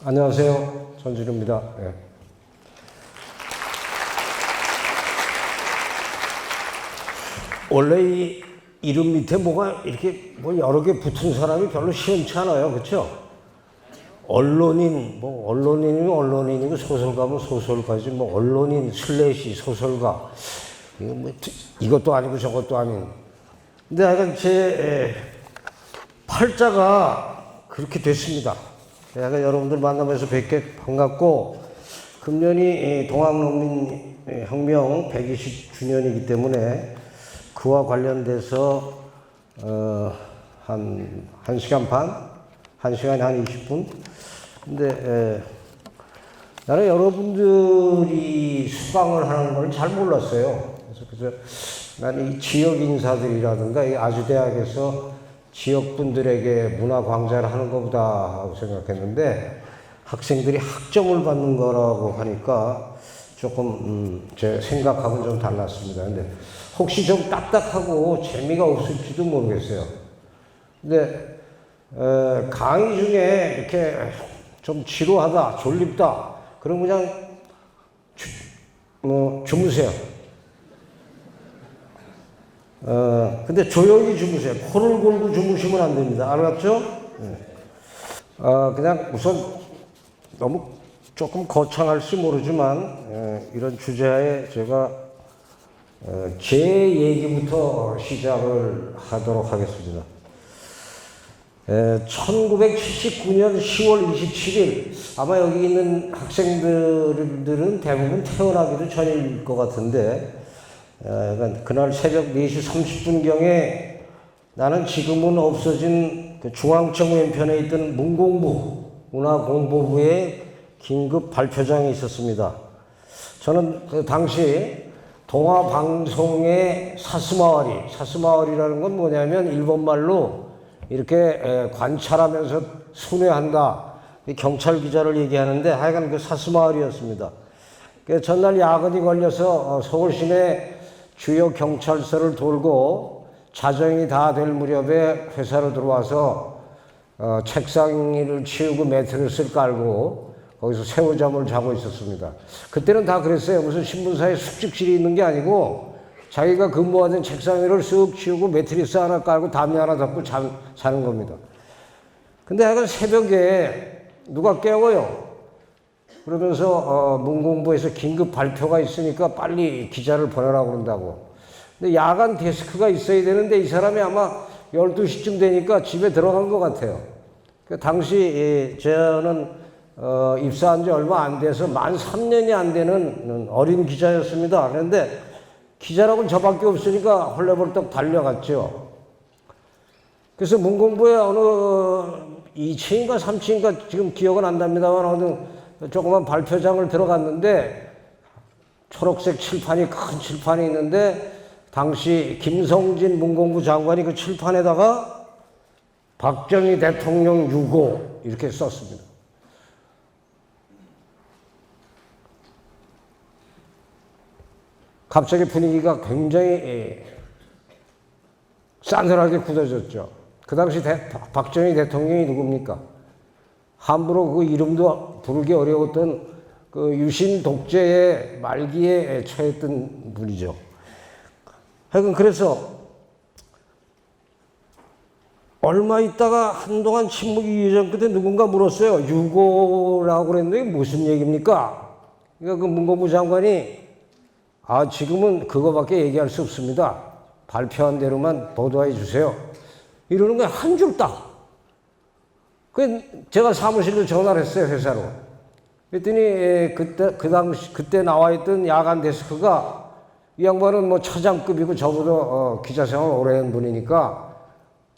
안녕하세요. 전진우입니다. 네. 원래 이 이름 밑에 뭐가 이렇게 뭐 여러 개 붙은 사람이 별로 시원치 않아요. 그렇죠? 언론인, 뭐 언론인이면 언론인이고 소설가면 소설가지 뭐 언론인 슬래시 소설가 이거 뭐 이것도 아니고 저것도 아닌. 근데 하여간 제 팔자가 그렇게 됐습니다. 내가 여러분들 만나면서 뵙게 반갑고, 금년이 동학농민혁명 120주년이기 때문에 그와 관련돼서 한 1시간 반? 1시간에 한 20분? 근데 나는 여러분들이 수강을 하는 걸 잘 몰랐어요. 그래서 나는 이 지역 인사들이라든가 이 아주대학에서 지역분들에게 문화 강좌를 하는 것보다 하고 생각했는데, 학생들이 학점을 받는 거라고 하니까 조금 제 생각하고는 좀 달랐습니다. 근데 혹시 좀 딱딱하고 재미가 없을지도 모르겠어요. 근데 강의 중에 이렇게 좀 지루하다, 졸립다, 그럼 그냥 주무세요. 근데 조용히 주무세요. 코를 골고 주무시면 안 됩니다. 알았죠? 그냥 우선 너무 조금 거창할지 모르지만, 이런 주제에 제가 제 얘기부터 시작을 하도록 하겠습니다. 1979년 10월 27일, 아마 여기 있는 학생들은 대부분 태어나기도 전일 것 같은데, 그날 새벽 4시 30분경에 나는 지금은 없어진 그 중앙청 왼편에 있던 문공부, 문화공보부에 긴급 발표장이 있었습니다. 저는 그 당시 동아방송의 사스마와리라는 건 뭐냐면 일본말로 이렇게 관찰하면서 순회한다, 경찰 기자를 얘기하는데, 하여간 그 사스마와리였습니다. 전날 야근이 걸려서 서울 시내 주요 경찰서를 돌고 자정이 다 될 무렵에 회사로 들어와서 책상 위를 치우고 매트리스를 깔고 거기서 새우잠을 자고 있었습니다. 그때는 다 그랬어요. 무슨 신문사에 숙직실이 있는 게 아니고 자기가 근무하던 책상 위를 쓱 치우고 매트리스 하나 깔고 담요 하나 덮고 자는 겁니다. 근데 하여간 새벽에 누가 깨워요. 그러면서 문공부에서 긴급 발표가 있으니까 빨리 기자를 보내라고 그런다고. 근데 야간 데스크가 있어야 되는데 이 사람이 아마 12시쯤 되니까 집에 들어간 것 같아요. 당시 저는 입사한 지 얼마 안 돼서 만 3년이 안 되는 어린 기자였습니다. 그런데 기자라고는 저밖에 없으니까 헐레벌떡 달려갔죠. 그래서 문공부에 어느 2층인가 3층인가 지금 기억은 안 납니다만 어느 조그만 발표장을 들어갔는데, 초록색 칠판이, 큰 칠판이 있는데, 당시 김성진 문공부 장관이 그 칠판에다가 박정희 대통령 유고 이렇게 썼습니다. 갑자기 분위기가 굉장히 싸늘하게 굳어졌죠. 그 당시 박정희 대통령이 누굽니까? 함부로 그 이름도 부르기 어려웠던 그 유신 독재의 말기에 처했던 분이죠. 하여간 그래서 얼마 있다가 한동안 침묵이 유지된 끝에 누군가 물었어요. 유고라고 그랬는데 무슨 얘기입니까? 그러니까 그 문공부 장관이 지금은 그거밖에 얘기할 수 없습니다. 발표한 대로만 보도해 주세요. 이러는 거야, 한 줄 딱. 제가 사무실로 전화를 했어요, 회사로. 그랬더니 그때 나와 있던 야간 데스크가, 이 양반은 뭐 차장급이고 저보다 기자 생활 오래 한 분이니까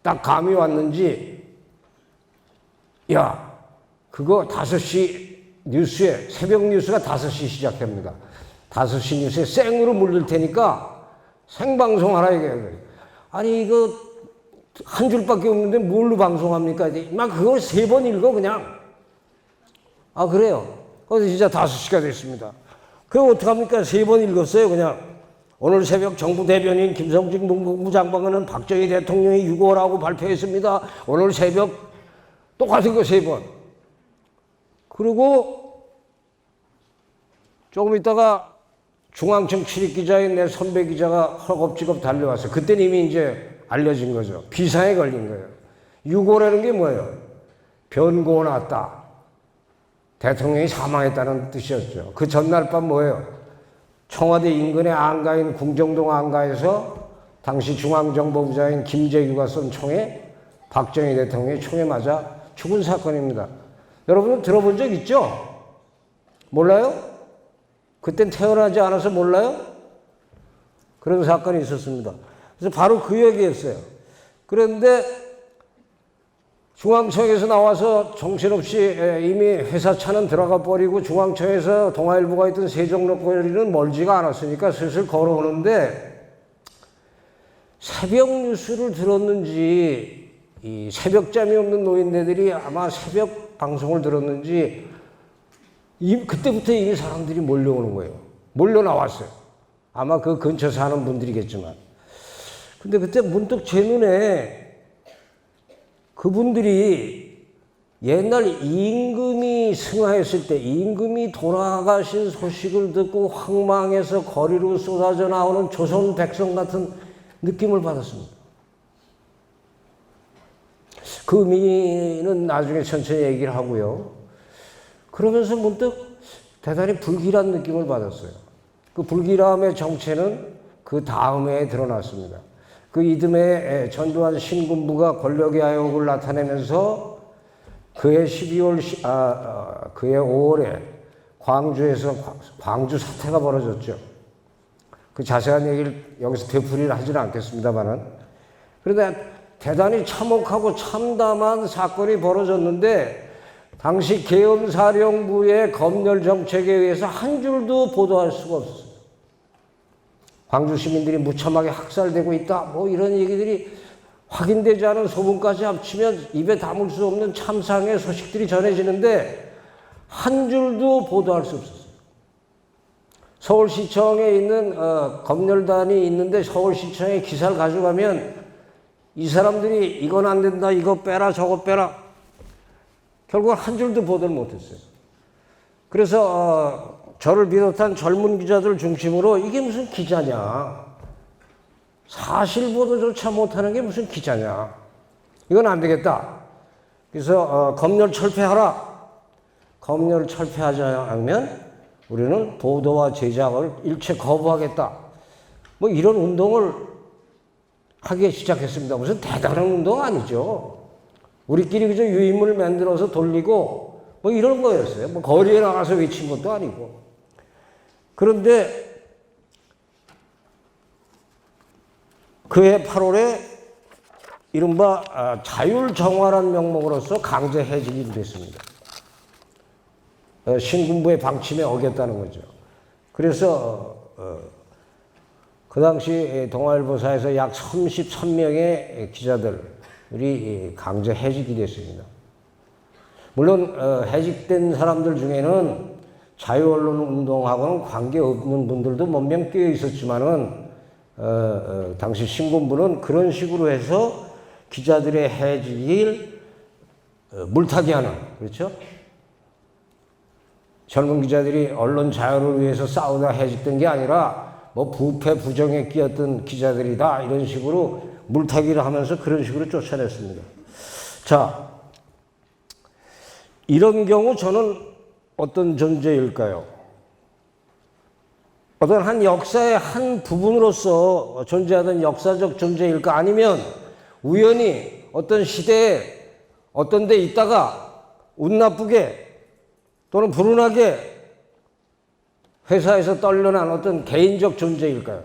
딱 감이 왔는지, 야, 그거 5시 뉴스에, 새벽 뉴스가 5시 시작합니다. 5시 뉴스에 생으로 물릴 테니까 생방송 하라 얘기해요. 아니 이거 한 줄밖에 없는데 뭘로 방송합니까? 막 그걸 3번 읽어 그냥. 그래요. 그래서 진짜 5시가 됐습니다. 그럼 어떡합니까? 3번 읽었어요 그냥. 오늘 새벽 정부 대변인 김성진 문공부 장관은 박정희 대통령이 유고라고 발표했습니다. 오늘 새벽 똑같은 거 3번. 그리고 조금 있다가 중앙청 출입기자인 내 선배 기자가 헐겁지겁 달려왔어요. 그때는 이미 이제 알려진 거죠. 비상에 걸린 거예요. 유고라는 게 뭐예요? 변고 났다. 대통령이 사망했다는 뜻이었죠. 그 전날 밤 뭐예요? 청와대 인근의 안가인 궁정동 안가에서 당시 중앙정보부장인 김재규가 쏜 총에 박정희 대통령이 총에 맞아 죽은 사건입니다. 여러분은 들어본 적 있죠? 몰라요? 그땐 태어나지 않아서 몰라요? 그런 사건이 있었습니다. 그래서 바로 그 얘기였어요. 그런데 중앙청에서 나와서 정신없이 이미 회사 차는 들어가 버리고 중앙청에서 동아일보가 있던 세종로거리는 멀지가 않았으니까 슬슬 걸어오는데 새벽 뉴스를 들었는지 이 새벽잠이 없는 노인네들이 아마 새벽 방송을 들었는지 그때부터 이미 사람들이 몰려오는 거예요. 몰려 나왔어요. 아마 그 근처 사는 분들이겠지만. 근데 그때 문득 제 눈에 그분들이 옛날 임금이 승하했을 때 임금이 돌아가신 소식을 듣고 황망해서 거리로 쏟아져 나오는 조선 백성 같은 느낌을 받았습니다. 그 의미는 나중에 천천히 얘기를 하고요. 그러면서 문득 대단히 불길한 느낌을 받았어요. 그 불길함의 정체는 그 다음에 드러났습니다. 그 이듬해 전두환 신군부가 권력의 아욕을 나타내면서 그해 5월에 광주에서 광주 사태가 벌어졌죠. 그 자세한 얘기를 여기서 되풀이를 하지는 않겠습니다만은. 그런데 대단히 참혹하고 참담한 사건이 벌어졌는데 당시 계엄사령부의 검열 정책에 의해서 한 줄도 보도할 수가 없었어요. 광주 시민들이 무참하게 학살되고 있다. 뭐 이런 얘기들이 확인되지 않은 소문까지 합치면 입에 담을 수 없는 참상의 소식들이 전해지는데 한 줄도 보도할 수 없었어요. 서울시청에 있는 검열단이 있는데 서울시청에 기사를 가져가면 이 사람들이 이건 안 된다, 이거 빼라, 저거 빼라. 결국은 한 줄도 보도를 못했어요. 그래서 저를 비롯한 젊은 기자들 중심으로 이게 무슨 기자냐. 사실 보도조차 못하는 게 무슨 기자냐. 이건 안 되겠다. 그래서 검열 철폐하라. 검열 철폐하지 않으면 우리는 보도와 제작을 일체 거부하겠다. 뭐 이런 운동을 하기 시작했습니다. 무슨 대단한 운동 아니죠. 우리끼리 그저 유인물 만들어서 돌리고 뭐 이런 거였어요. 뭐 거리에 나가서 외친 것도 아니고. 그런데 그해 8월에 이른바 자율정화란 명목으로서 강제 해직이 됐습니다. 신군부의 방침에 어겼다는 거죠. 그래서 그 당시 동아일보사에서 약 33명의 기자들이 강제 해직이 됐습니다. 물론 해직된 사람들 중에는 자유언론 운동하고는 관계없는 분들도 몇 명 끼어 있었지만은 당시 신군부는 그런 식으로 해서 기자들의 해직을 물타기하는, 그렇죠? 젊은 기자들이 언론 자유를 위해서 싸우다 해직된 게 아니라 뭐 부패 부정에 끼었던 기자들이다 이런 식으로 물타기를 하면서 그런 식으로 쫓아냈습니다. 자, 이런 경우 저는 어떤 존재일까요? 어떤 한 역사의 한 부분으로서 존재하던 역사적 존재일까? 아니면 우연히 어떤 시대에 어떤 데 있다가 운 나쁘게 또는 불운하게 회사에서 떨려난 어떤 개인적 존재일까요?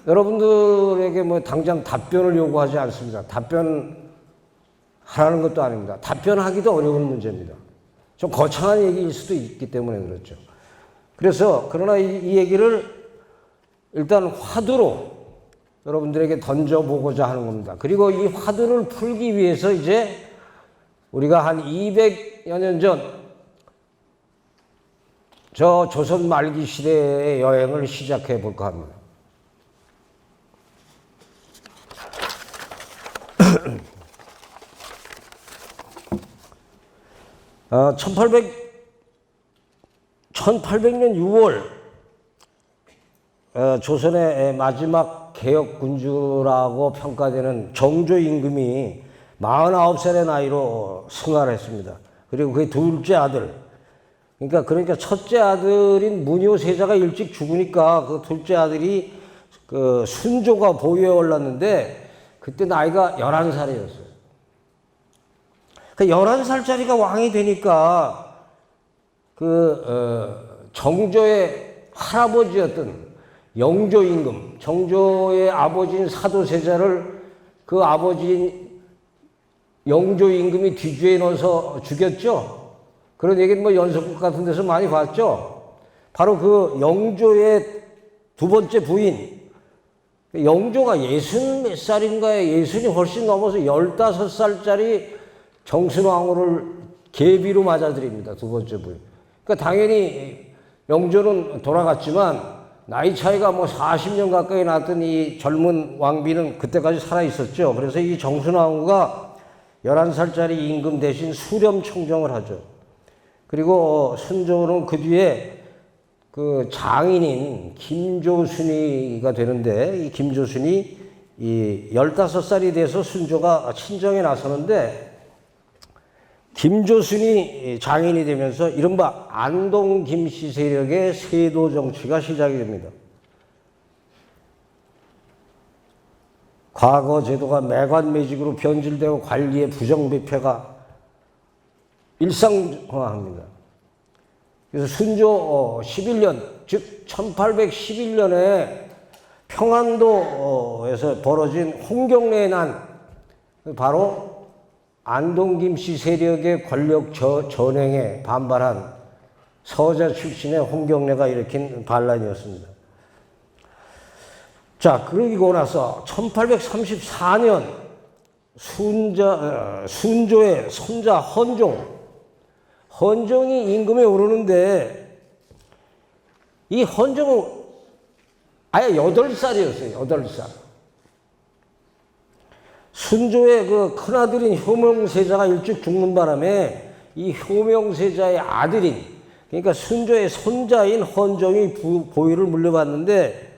여러분들에게 뭐 당장 답변을 요구하지 않습니다. 답변하라는 것도 아닙니다. 답변하기도 어려운 문제입니다. 좀 거창한 얘기일 수도 있기 때문에 그렇죠. 그래서 그러나 이 얘기를 일단 화두로 여러분들에게 던져보고자 하는 겁니다. 그리고 이 화두를 풀기 위해서 이제 우리가 한 200여 년 전 저 조선 말기 시대의 여행을 시작해 볼까 합니다. 1800년 6월 조선의 마지막 개혁 군주라고 평가되는 정조 임금이 49살의 나이로 승하를 했습니다. 그리고 그의 둘째 아들, 그러니까 첫째 아들인 문효세자가 일찍 죽으니까 그 둘째 아들이 그 순조가 보위에 올랐는데 그때 나이가 11살이었어요. 11살짜리가 왕이 되니까 정조의 할아버지였던 영조 임금, 정조의 아버지인 사도세자를 그 아버지인 영조 임금이 뒤주에 넣어서 죽였죠. 그런 얘기는 뭐 연속극 같은 데서 많이 봤죠. 바로 그 영조의 두 번째 부인, 영조가 60몇 살인가에 60이 훨씬 넘어서 15살짜리 정순왕후를 계비로 맞아들입니다. 두 번째 부인. 그러니까 당연히 영조는 돌아갔지만 나이 차이가 뭐 40년 가까이 났던 이 젊은 왕비는 그때까지 살아 있었죠. 그래서 이 정순왕후가 11살짜리 임금 대신 수렴청정을 하죠. 그리고 순조는 그 뒤에 그 장인인 김조순이가 되는데 이 김조순이 이 15살이 돼서 순조가 친정에 나서는데 김조순이 장인이 되면서 이른바 안동 김씨 세력의 세도 정치가 시작이 됩니다. 과거 제도가 매관매직으로 변질되고 관리의 부정비패가 일상화합니다. 그래서 순조 11년, 즉 1811년에 평안도에서 벌어진 홍경래의 난, 바로 안동 김씨 세력의 권력 전횡에 반발한 서자 출신의 홍경래가 일으킨 반란이었습니다. 자, 그러고 나서 1834년 순조의 손자 헌종이 임금에 오르는데 이 헌종은 아예 8살이었어요. 8살. 순조의 그 큰아들인 효명세자가 일찍 죽는 바람에 이 효명세자의 아들인, 그러니까 순조의 손자인 헌종이 보위를 물려받는데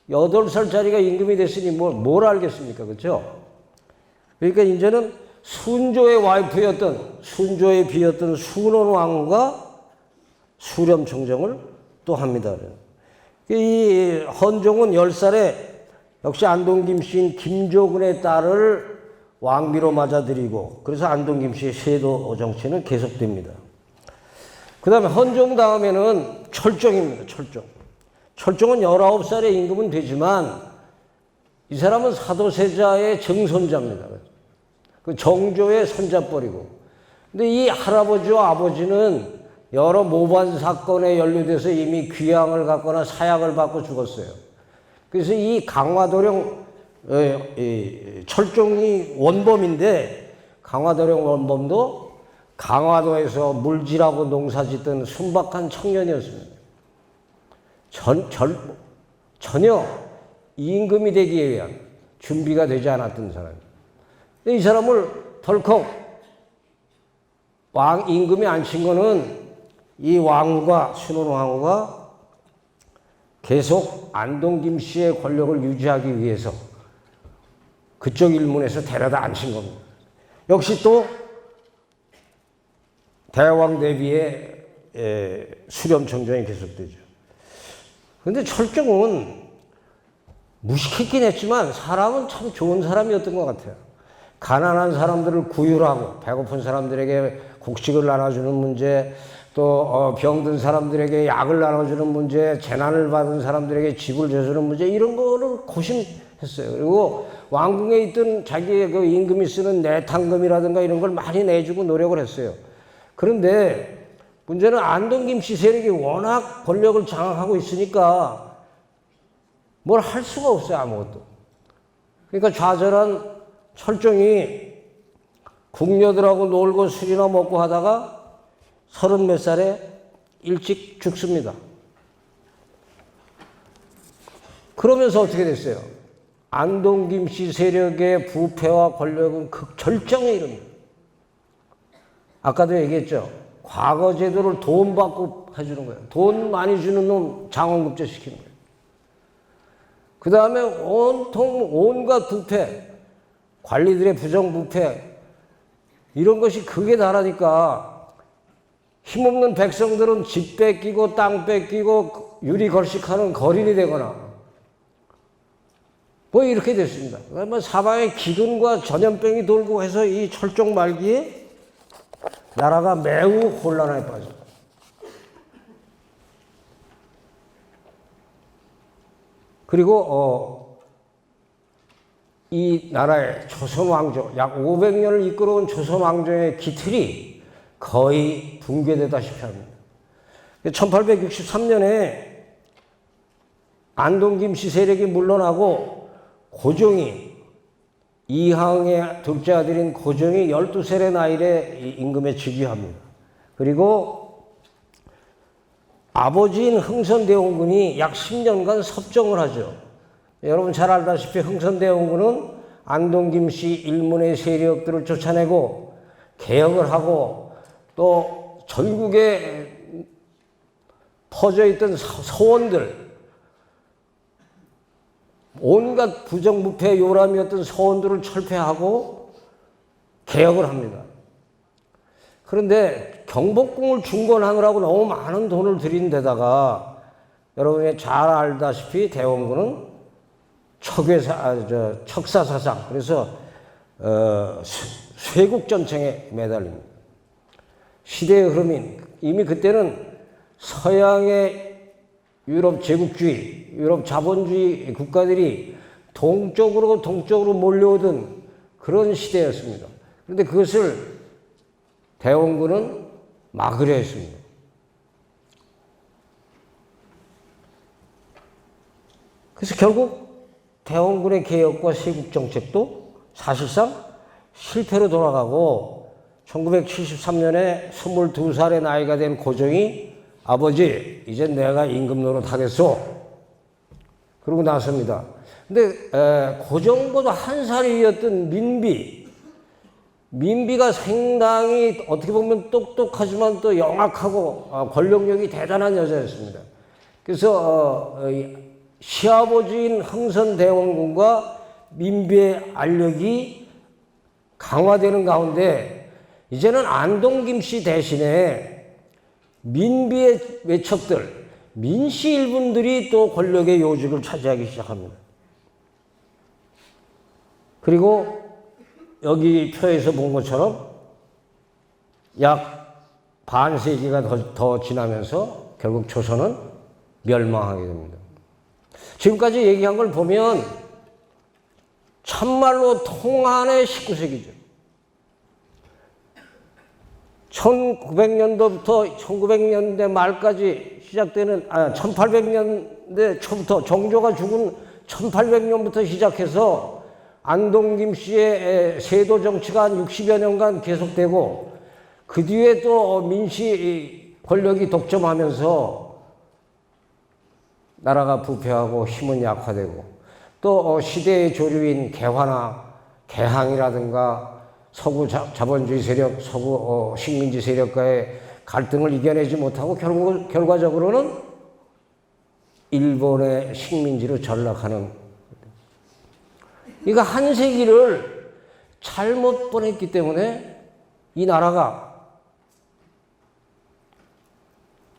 8살짜리가 임금이 됐으니 뭘 알겠습니까? 그렇죠? 그러니까 이제는 순조의 와이프였던, 순조의 비였던 순원왕후가 수렴청정을 또 합니다. 이 헌종은 10살에 역시 안동 김씨인 김조근의 딸을 왕비로 맞아들이고, 그래서 안동 김씨의 세도 정치는 계속됩니다. 그 다음에 헌종 다음에는 철종입니다. 철종은 19살의 임금은 되지만 이 사람은 사도세자의 증손자입니다. 그 정조의 손자뻘이고. 근데 이 할아버지와 아버지는 여러 모반 사건에 연루돼서 이미 귀양을 갖거나 사약을 받고 죽었어요. 그래서 이 강화도령 철종이 원범인데, 강화도령 원범도 강화도에서 물질하고 농사짓던 순박한 청년이었습니다. 전혀 임금이 되기에 위한 준비가 되지 않았던 사람입니다. 이 사람을 덜컥 임금에 앉힌 거는 이 왕후가, 순원왕후가 계속 안동 김씨의 권력을 유지하기 위해서 그쪽 일문에서 데려다 앉힌 겁니다. 역시 또 대왕 대비의 수렴청정이 계속되죠. 그런데 철종은 무식했긴 했지만 사람은 참 좋은 사람이었던 것 같아요. 가난한 사람들을 구휼하고 배고픈 사람들에게 곡식을 나눠주는 문제, 또 병든 사람들에게 약을 나눠주는 문제, 재난을 받은 사람들에게 집을 재주는 문제, 이런 거를 고심했어요. 그리고 왕궁에 있던 자기의 그 임금이 쓰는 내탕금이라든가 이런 걸 많이 내주고 노력을 했어요. 그런데 문제는 안동 김씨 세력이 워낙 권력을 장악하고 있으니까 뭘 할 수가 없어요. 아무것도. 그러니까 좌절한 철종이 궁녀들하고 놀고 술이나 먹고 하다가 30몇 살에 일찍 죽습니다. 그러면서 어떻게 됐어요? 안동 김씨 세력의 부패와 권력은 극절정에 이릅니다. 아까도 얘기했죠. 과거 제도를 돈 받고 해주는 거예요. 돈 많이 주는 놈 장원급제 시키는 거예요. 그 다음에 온통 온갖 부패, 관리들의 부정부패, 이런 것이 극에 달하니까 힘없는 백성들은 집 뺏기고 땅 뺏기고 유리 걸식하는 거린이 되거나 뭐 이렇게 됐습니다. 그러면 사방에 기근과 전염병이 돌고 해서 이 철종 말기에 나라가 매우 혼란에 빠집니다. 그리고 이 나라의 조선 왕조, 약 500년을 이끌어온 조선 왕조의 기틀이 거의 붕괴되다시피 합니다. 1863년에 안동 김씨 세력이 물러나고 고종이 이항의 둘째 아들인 고종이 12살의 나이에 임금에 즉위합니다. 그리고 아버지인 흥선대원군이 약 10년간 섭정을 하죠. 여러분 잘 알다시피 흥선대원군은 안동 김씨 일문의 세력들을 쫓아내고 개혁을 하고 또 전국에 퍼져있던 서원들, 온갖 부정부패 요람이었던 서원들을 철폐하고 개혁을 합니다. 그런데 경복궁을 중건하느라고 너무 많은 돈을 들인 데다가 여러분이 잘 알다시피 대원군은 척사사상, 그래서 쇄국전쟁에 매달립니다. 시대의 흐름인 이미 그때는 서양의 유럽 제국주의, 유럽 자본주의 국가들이 동쪽으로 몰려오던 그런 시대였습니다. 그런데 그것을 대원군은 막으려 했습니다. 그래서 결국 대원군의 개혁과 세국정책도 사실상 실패로 돌아가고 1973년에 22살의 나이가 된 고종이 아버지, 이제 내가 임금 노릇하겠소. 그러고 나섭니다. 근데 고종보다 한 살 위였던 민비가 상당히 어떻게 보면 똑똑하지만 또 영악하고 권력력이 대단한 여자였습니다. 그래서 시아버지인 흥선대원군과 민비의 알력이 강화되는 가운데 이제는 안동 김씨 대신에 민비의 외척들, 민씨 일분들이 또 권력의 요직을 차지하기 시작합니다. 그리고 여기 표에서 본 것처럼 약 반세기가 더 지나면서 결국 조선은 멸망하게 됩니다. 지금까지 얘기한 걸 보면 참말로 통한의 19세기죠. 1900년도부터 1900년대 말까지 시작되는 1800년대 초부터 정조가 죽은 1800년부터 시작해서 안동 김씨의 세도 정치가 한 60여 년간 계속되고 그 뒤에 또 민씨 권력이 독점하면서 나라가 부패하고 힘은 약화되고 또 시대의 조류인 개항이라든가 서구 자본주의 세력, 서구 식민지 세력과의 갈등을 이겨내지 못하고 결과적으로는 일본의 식민지로 전락하는, 그러니까 한 세기를 잘못 보냈기 때문에 이 나라가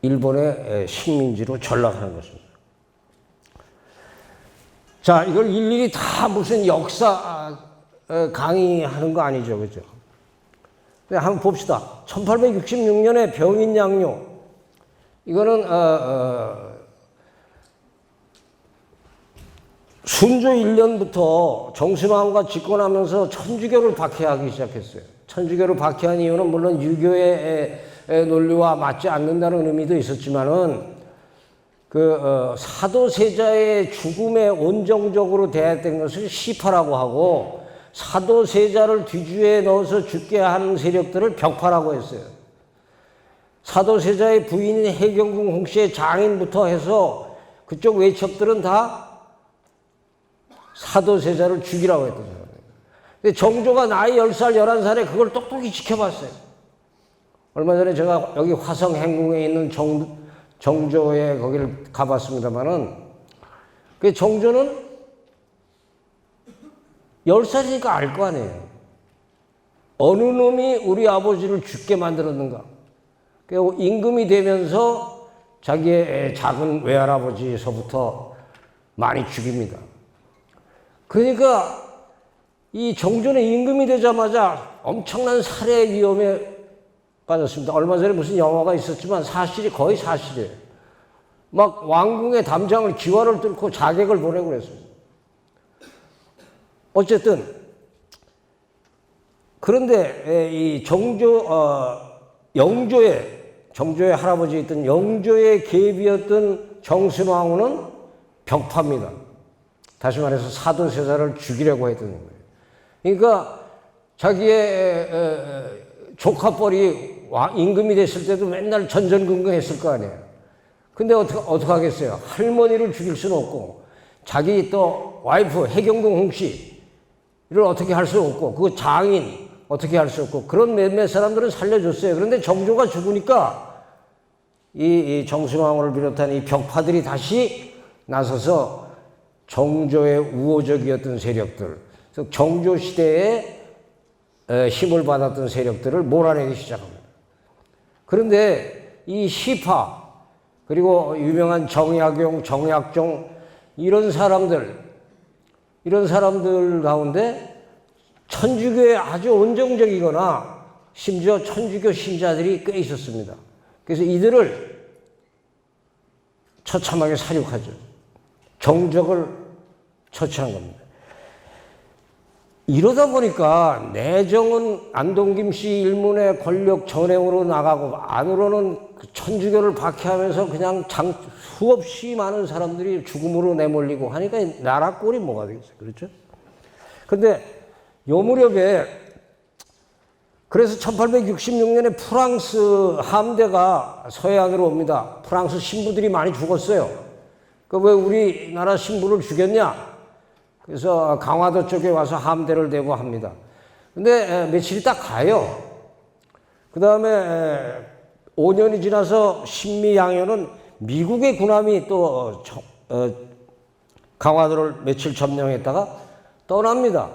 일본의 식민지로 전락하는 것입니다. 자, 이걸 일일이 다 무슨 역사 강의하는 거 아니죠, 그죠? 한번 봅시다. 1866년에 병인양요. 이거는 순조 1년부터 정신왕후가 집권하면서 천주교를 박해하기 시작했어요. 천주교를 박해한 이유는 물론 유교의 논리와 맞지 않는다는 의미도 있었지만은 사도세자의 죽음에 온정적으로 대했던 것을 시파라고 하고 사도세자를 뒤주에 넣어서 죽게 하는 세력들을 벽파라고 했어요. 사도세자의 부인인 해경궁 홍씨의 장인부터 해서 그쪽 외척들은 다 사도세자를 죽이라고 했던 사람이에요. 근데 정조가 나이 10살, 11살에 그걸 똑똑히 지켜봤어요. 얼마 전에 제가 여기 화성 행궁에 있는 정조에 거기를 가봤습니다만은 그 정조는 10살이니까 알 거 아니에요. 어느 놈이 우리 아버지를 죽게 만들었는가. 그 임금이 되면서 자기의 작은 외할아버지에서부터 많이 죽입니다. 그러니까 이 정조는 임금이 되자마자 엄청난 살해 위험에 빠졌습니다. 얼마 전에 무슨 영화가 있었지만 사실이 거의 사실이에요. 막 왕궁의 담장을 기와를 뚫고 자객을 보내고 그랬습니다. 어쨌든 그런데 이 정조의 할아버지였던 영조의 계비였던 정순왕후는 벽파입니다. 다시 말해서 사도세자를 죽이려고 했던 거예요. 그러니까 자기의 조카뻘이 임금이 됐을 때도 맨날 전전긍긍했을 거 아니에요. 근데 어떻게 하겠어요? 할머니를 죽일 수는 없고 자기 또 와이프 해경궁 홍씨를 어떻게 할 수 없고 그 장인 어떻게 할 수 없고 그런 몇몇 사람들은 살려줬어요. 그런데 정조가 죽으니까 이 정순왕후를 비롯한 이 벽파들이 다시 나서서 정조의 우호적이었던 세력들, 정조 시대에 힘을 받았던 세력들을 몰아내기 시작합니다. 그런데 이 시파 그리고 유명한 정약용, 정약종 이런 사람들 가운데 천주교에 아주 온정적이거나 심지어 천주교 신자들이 꽤 있었습니다. 그래서 이들을 처참하게 사륙하죠. 정적을 처치한 겁니다. 이러다 보니까 내정은 안동김 씨 일문의 권력 전횡으로 나가고 안으로는 천주교를 박해하면서 그냥 수없이 많은 사람들이 죽음으로 내몰리고 하니까 나라 꼴이 뭐가 되겠어요. 그렇죠? 근데 요 무렵에 그래서 1866년에 프랑스 함대가 서해안으로 옵니다. 프랑스 신부들이 많이 죽었어요. 그 왜 우리나라 신부를 죽였냐? 그래서 강화도 쪽에 와서 함대를 대고 합니다. 근데 며칠이 딱 가요. 그 다음에 5년이 지나서 신미양요는 미국의 군함이 또 강화도를 며칠 점령했다가 떠납니다.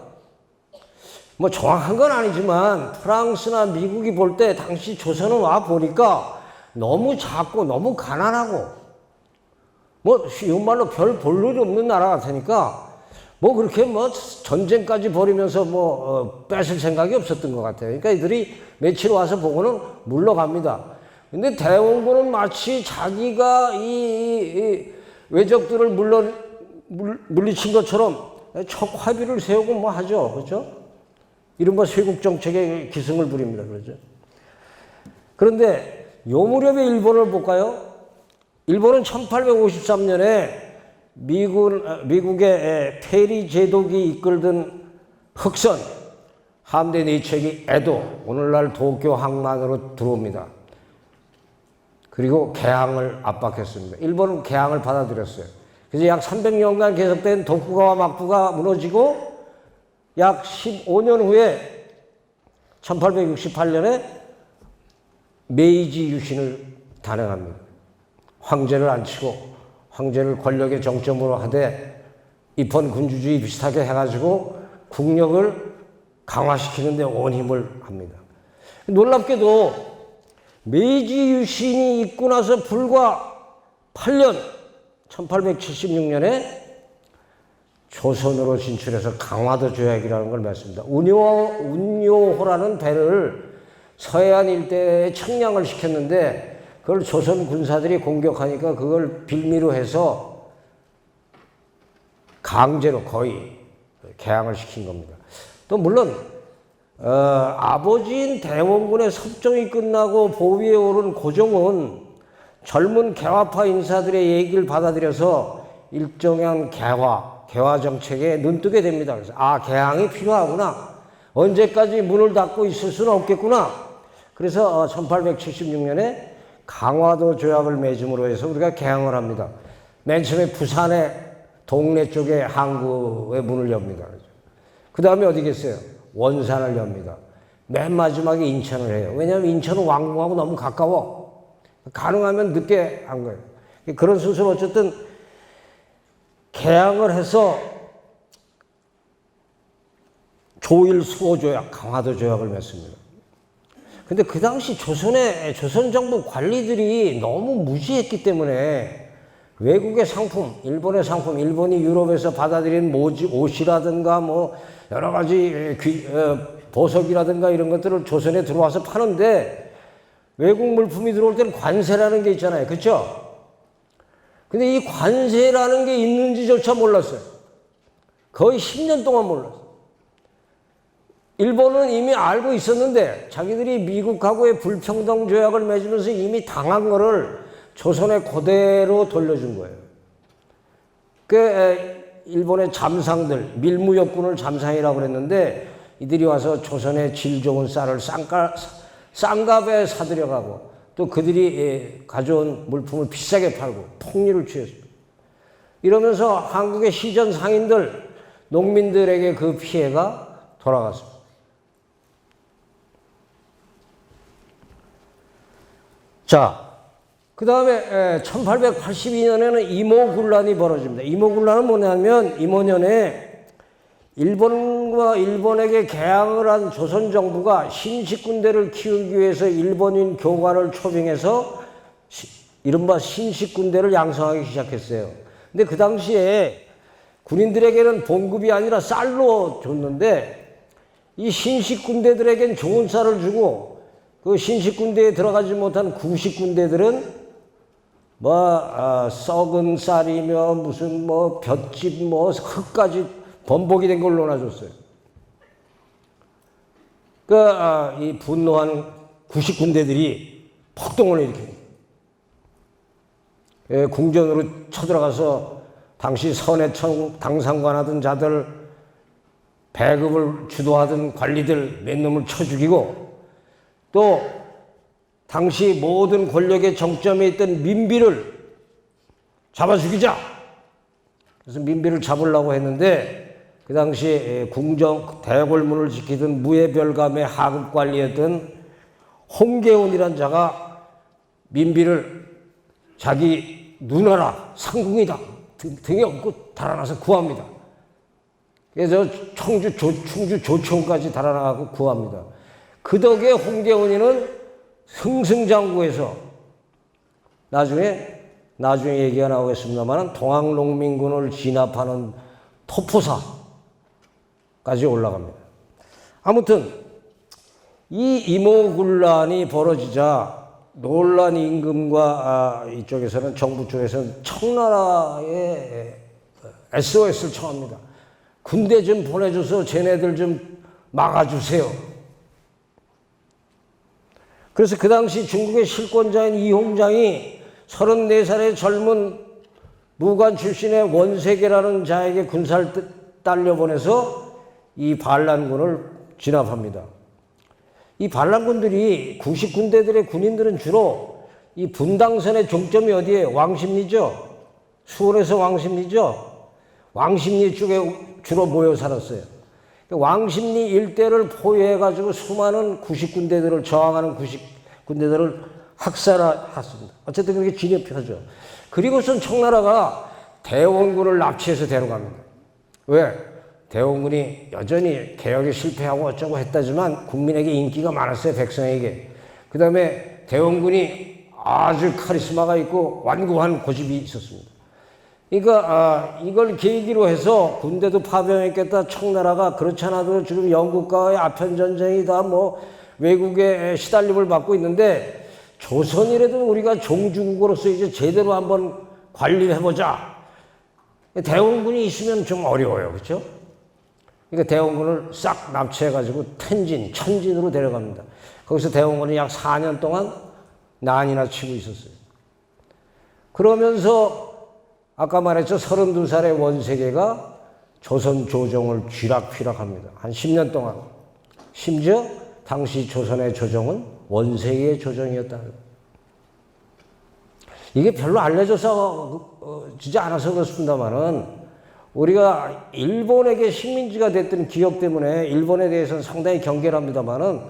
뭐 정확한 건 아니지만 프랑스나 미국이 볼 때 당시 조선은 와 보니까 너무 작고 너무 가난하고 뭐 쉬운 말로 별 볼 일이 없는 나라 같으니까 뭐 그렇게 뭐 전쟁까지 벌이면서 뭐 뺏을 생각이 없었던 것 같아요. 그러니까 이들이 며칠 와서 보고는 물러갑니다. 근데 대원군은 마치 자기가 이 외적들을 물리친 것처럼 척화비를 세우고 뭐 하죠. 그렇죠? 이른바 쇄국 정책의 기승을 부립니다. 그렇죠? 그런데 요 무렵에 일본을 볼까요? 일본은 1853년에 미국의 페리 제독이 이끌던 흑선 함대 4척이 에도, 오늘날 도쿄 항만으로 들어옵니다. 그리고 개항을 압박했습니다. 일본은 개항을 받아들였어요. 그래서 약 300년간 계속된 도쿠가와 막부가 무너지고 약 15년 후에 1868년에 메이지 유신을 단행합니다. 황제를 앉히고 황제를 권력의 정점으로 하되 입헌 군주주의 비슷하게 해가지고 국력을 강화시키는 데 온 힘을 합니다. 놀랍게도 메이지 유신이 있고 나서 불과 8년 1876년에 조선으로 진출해서 강화도 조약이라는 걸 맺습니다. 운요호라는 배를 서해안 일대에 청량을 시켰는데 그걸 조선 군사들이 공격하니까 그걸 빌미로 해서 강제로 거의 개항을 시킨 겁니다. 또 물론 아버지인 대원군의 섭정이 끝나고 보위에 오른 고종은 젊은 개화파 인사들의 얘기를 받아들여서 일정한 개화 정책에 눈뜨게 됩니다. 그래서 개항이 필요하구나. 언제까지 문을 닫고 있을 수는 없겠구나. 그래서 1876년에 강화도 조약을 맺음으로 해서 우리가 개항을 합니다. 맨 처음에 부산의 동래 쪽에 항구의 문을 엽니다. 그 다음에 어디겠어요? 원산을 엽니다. 맨 마지막에 인천을 해요. 왜냐하면 인천은 왕궁하고 너무 가까워. 가능하면 늦게 한 거예요. 그런 순서로 어쨌든 개항을 해서 조일 수호 조약, 강화도 조약을 맺습니다. 근데 그 당시 조선 정부 관리들이 너무 무지했기 때문에 외국의 상품, 일본의 상품, 일본이 유럽에서 받아들인 옷이라든가 뭐 여러 가지 보석이라든가 이런 것들을 조선에 들어와서 파는데 외국 물품이 들어올 때는 관세라는 게 있잖아요. 그렇죠? 근데 이 관세라는 게 있는지조차 몰랐어요. 거의 10년 동안 몰랐어요. 일본은 이미 알고 있었는데 자기들이 미국하고의 불평등 조약을 맺으면서 이미 당한 거를 조선에 그대로 돌려준 거예요. 일본의 잠상들, 밀무역군을 잠상이라고 그랬는데 이들이 와서 조선의 질 좋은 쌀을 싼값에 사들여가고 또 그들이 가져온 물품을 비싸게 팔고 폭리를 취했습니다. 이러면서 한국의 시전 상인들, 농민들에게 그 피해가 돌아갔습니다. 자, 그 다음에 1882년에는 이모군란이 벌어집니다. 이모군란은 뭐냐면 이모년에 일본에게 개항을 한 조선 정부가 신식군대를 키우기 위해서 일본인 교관을 초빙해서 이른바 신식군대를 양성하기 시작했어요. 근데 그 당시에 군인들에게는 봉급이 아니라 쌀로 줬는데 이 신식군대들에겐 좋은 쌀을 주고 그 신식군대에 들어가지 못한 구식군대들은 썩은 쌀이며 무슨 볏짚 흙까지 번복이 된 걸 넣어줬어요. 이 분노한 구식군대들이 폭동을 일으킵니다. 궁전으로 쳐들어가서 당시 선해청 당상관하던 자들, 배급을 주도하던 관리들 몇 놈을 쳐 죽이고 또 당시 모든 권력의 정점에 있던 민비를 잡아 죽이자. 그래서 민비를 잡으려고 했는데 그 당시 궁정 대궐문을 지키던 무예별감의 하급관리였던 홍계훈이란 자가 민비를 자기 누나라 상궁이다 등에 업고 달아나서 구합니다. 그래서 충주 조총까지 달아나가고 구합니다. 그 덕에 홍계훈이는 승승장구해서 나중에 얘기가 나오겠습니다만 동학농민군을 진압하는 토포사까지 올라갑니다. 아무튼 이 이모군란이 벌어지자 놀란 임금과 이쪽에서는 정부 쪽에서는 청나라에 SOS를 청합니다. 군대 좀 보내줘서 쟤네들 좀 막아주세요. 그래서 그 당시 중국의 실권자인 이홍장이 34살의 젊은 무관 출신의 원세계라는 자에게 군사를 딸려보내서 이 반란군을 진압합니다. 이 반란군들이 구식군대들의 군인들은 주로 이 분당선의 종점이 어디예요? 왕십리죠? 수원에서 왕십리죠? 왕십리 쪽에 주로 모여 살았어요. 왕십리 일대를 포위해가지고 수많은 구식군대들을 저항하는 구식군대들을 학살했습니다. 어쨌든 그렇게 진압하죠. 그리고선 청나라가 대원군을 납치해서 데려갑니다. 왜? 대원군이 여전히 개혁에 실패하고 어쩌고 했다지만 국민에게 인기가 많았어요. 백성에게. 그 다음에 대원군이 아주 카리스마가 있고 완고한 고집이 있었습니다. 그러니까 이걸 계기로 해서 군대도 파병했겠다. 청나라가 그렇지 않아도 지금 영국과의 아편전쟁이다 외국의 시달림을 받고 있는데 조선이라도 우리가 종주국으로서 이제 제대로 한번 관리를 해보자. 대원군이 있으면 좀 어려워요. 그렇죠? 그러니까 대원군을 싹 납치해가지고 천진으로 데려갑니다. 거기서 대원군이 약 4년 동안 난이나 치고 있었어요. 그러면서 아까 말했죠. 32살의 원세계가 조선 조정을 쥐락펴락합니다. 한 10년 동안. 심지어 당시 조선의 조정은 원세계의 조정이었다는 거예요. 이게 별로 알려져지지 않아서 그렇습니다만은 우리가 일본에게 식민지가 됐던 기억 때문에 일본에 대해서는 상당히 경계를 합니다만은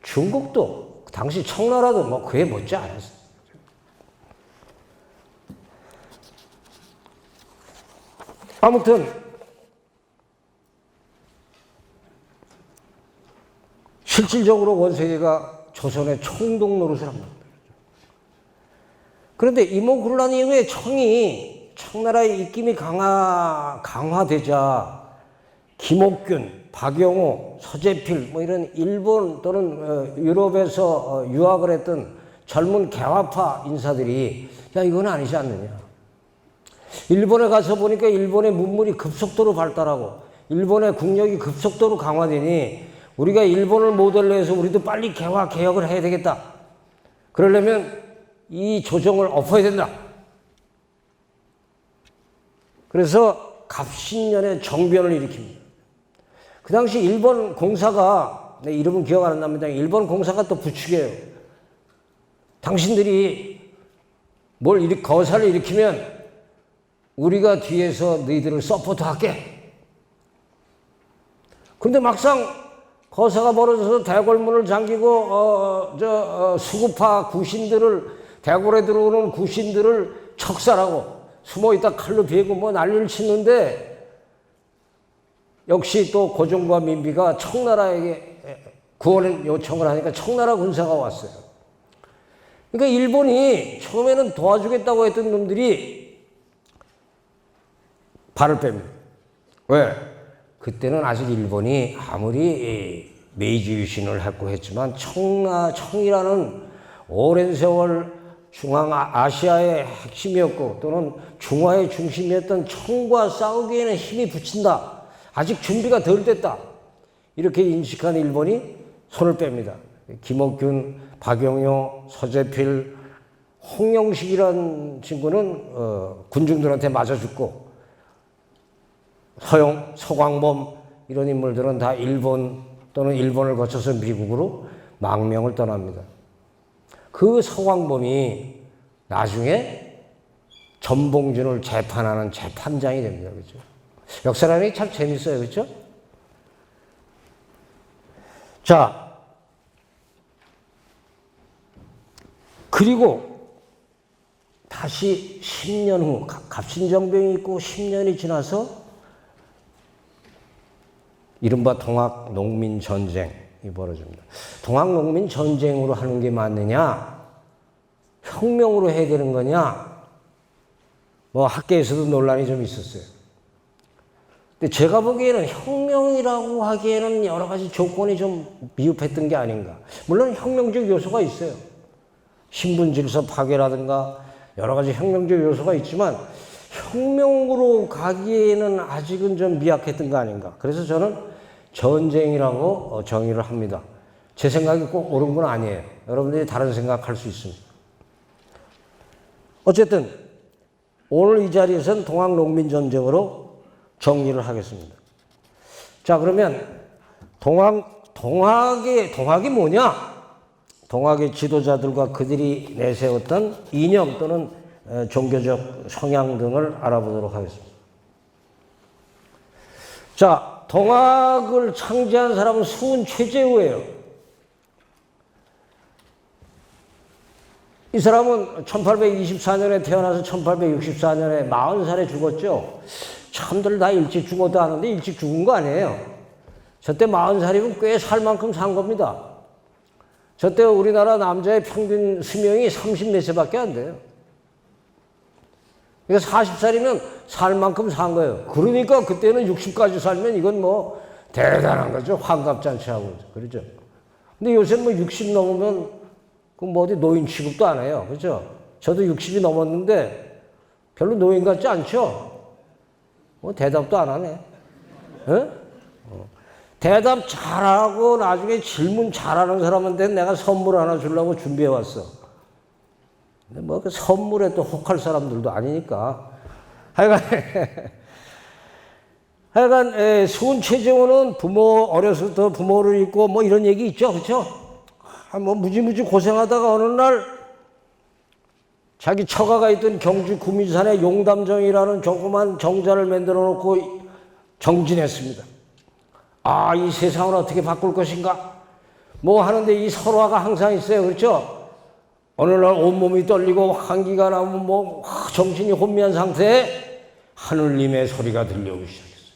중국도 당시 청나라도 뭐 그에 못지 않았어요. 아무튼 실질적으로 원세계가 조선의 총독 노릇을 합니다. 그런데 이모군란 이후에 청이 청나라의 입김이 강화되자 김옥균, 박영호, 서재필 뭐 이런 일본 또는 유럽에서 유학을 했던 젊은 개화파 인사들이 야 이건 아니지 않느냐. 일본에 가서 보니까 일본의 문물이 급속도로 발달하고 일본의 국력이 급속도로 강화되니 우리가 일본을 모델로 해서 우리도 빨리 개화 개혁을 해야 되겠다. 그러려면 이 조정을 엎어야 된다. 그래서 갑신년에 정변을 일으킵니다. 그 당시 일본 공사가, 내 이름은 기억 안 납니다. 일본 공사가 또 부추겨요. 당신들이 거사를 일으키면 우리가 뒤에서 너희들을 서포트 할게. 그런데 막상 거사가 벌어져서 대궐문을 잠기고 수구파 구신들을 대궐에 들어오는 구신들을 척살하고 숨어있다 칼로 베고 뭐 난리를 치는데 역시 또 고종과 민비가 청나라에게 구원 요청을 하니까 청나라 군사가 왔어요. 그러니까 일본이 처음에는 도와주겠다고 했던 놈들이 발을 뺍니다. 왜? 그때는 아직 일본이 아무리 메이지 유신을 했고 했지만 청이라는 오랜 세월 중앙아시아의 핵심이었고 또는 중화의 중심이었던 청과 싸우기에는 힘이 붙인다. 아직 준비가 덜 됐다. 이렇게 인식한 일본이 손을 뺍니다. 김옥균, 박영효, 서재필, 홍영식이라는 친구는 군중들한테 맞아 죽고 서영, 서광범 이런 인물들은 다 일본 또는 일본을 거쳐서 미국으로 망명을 떠납니다. 그 서광범이 나중에 전봉준을 재판하는 재판장이 됩니다. 그렇죠? 역사라는 게 참 재밌어요. 그렇죠? 자, 그리고 다시 10년 후 갑신정변이 있고 10년이 지나서 이른바 동학농민전쟁이 벌어집니다. 동학농민전쟁으로 하는 게 맞느냐? 혁명으로 해야 되는 거냐? 뭐 학계에서도 논란이 좀 있었어요. 근데 제가 보기에는 혁명이라고 하기에는 여러 가지 조건이 좀 미흡했던 게 아닌가. 물론 혁명적 요소가 있어요. 신분질서 파괴라든가 여러 가지 혁명적 요소가 있지만 혁명으로 가기에는 아직은 좀 미약했던 거 아닌가. 그래서 저는 전쟁이라고 정의를 합니다. 제 생각이 꼭 옳은 건 아니에요. 여러분들이 다른 생각할 수 있습니다. 어쨌든 오늘 이 자리에서는 동학농민전쟁으로 정리를 하겠습니다. 자, 그러면 동학이 뭐냐? 동학의 지도자들과 그들이 내세웠던 이념 또는 종교적 성향 등을 알아보도록 하겠습니다. 자, 동학을 창제한 사람은 수은 최재우예요. 이 사람은 1824년에 태어나서 1864년에 40살에 죽었죠. 참들 다 일찍 죽어도 하는데 일찍 죽은 거 아니에요. 저때 40살이면 꽤 살 만큼 산 겁니다. 저때 우리나라 남자의 평균 수명이 30몇 세밖에 안 돼요. 그러니까 40살이면 살 만큼 산 거예요. 그러니까 그때는 60까지 살면 이건 뭐 대단한 거죠. 환갑잔치하고. 그렇죠. 근데 요새 뭐 60 넘으면 그 뭐 어디 노인 취급도 안 해요. 그렇죠. 저도 60이 넘었는데 별로 노인 같지 않죠. 뭐 대답도 안 하네. 에? 대답 잘하고 나중에 질문 잘하는 사람한테 내가 선물 하나 주려고 준비해 왔어. 근데 뭐 그 선물에 또 혹할 사람들도 아니니까. 하여간 수은 최재우는 어려서부터 부모를 잃고 뭐 이런 얘기 있죠. 그렇죠? 뭐 무지무지 고생하다가 어느 날 자기 처가가 있던 경주 구미산에 용담정이라는 조그만 정자를 만들어 놓고 정진했습니다. 아, 이 세상을 어떻게 바꿀 것인가? 뭐 하는데 이 설화가 항상 있어요. 그렇죠? 어느 날 온몸이 떨리고 한기가 나면 뭐 정신이 혼미한 상태에 하늘님의 소리가 들려오기 시작했어요.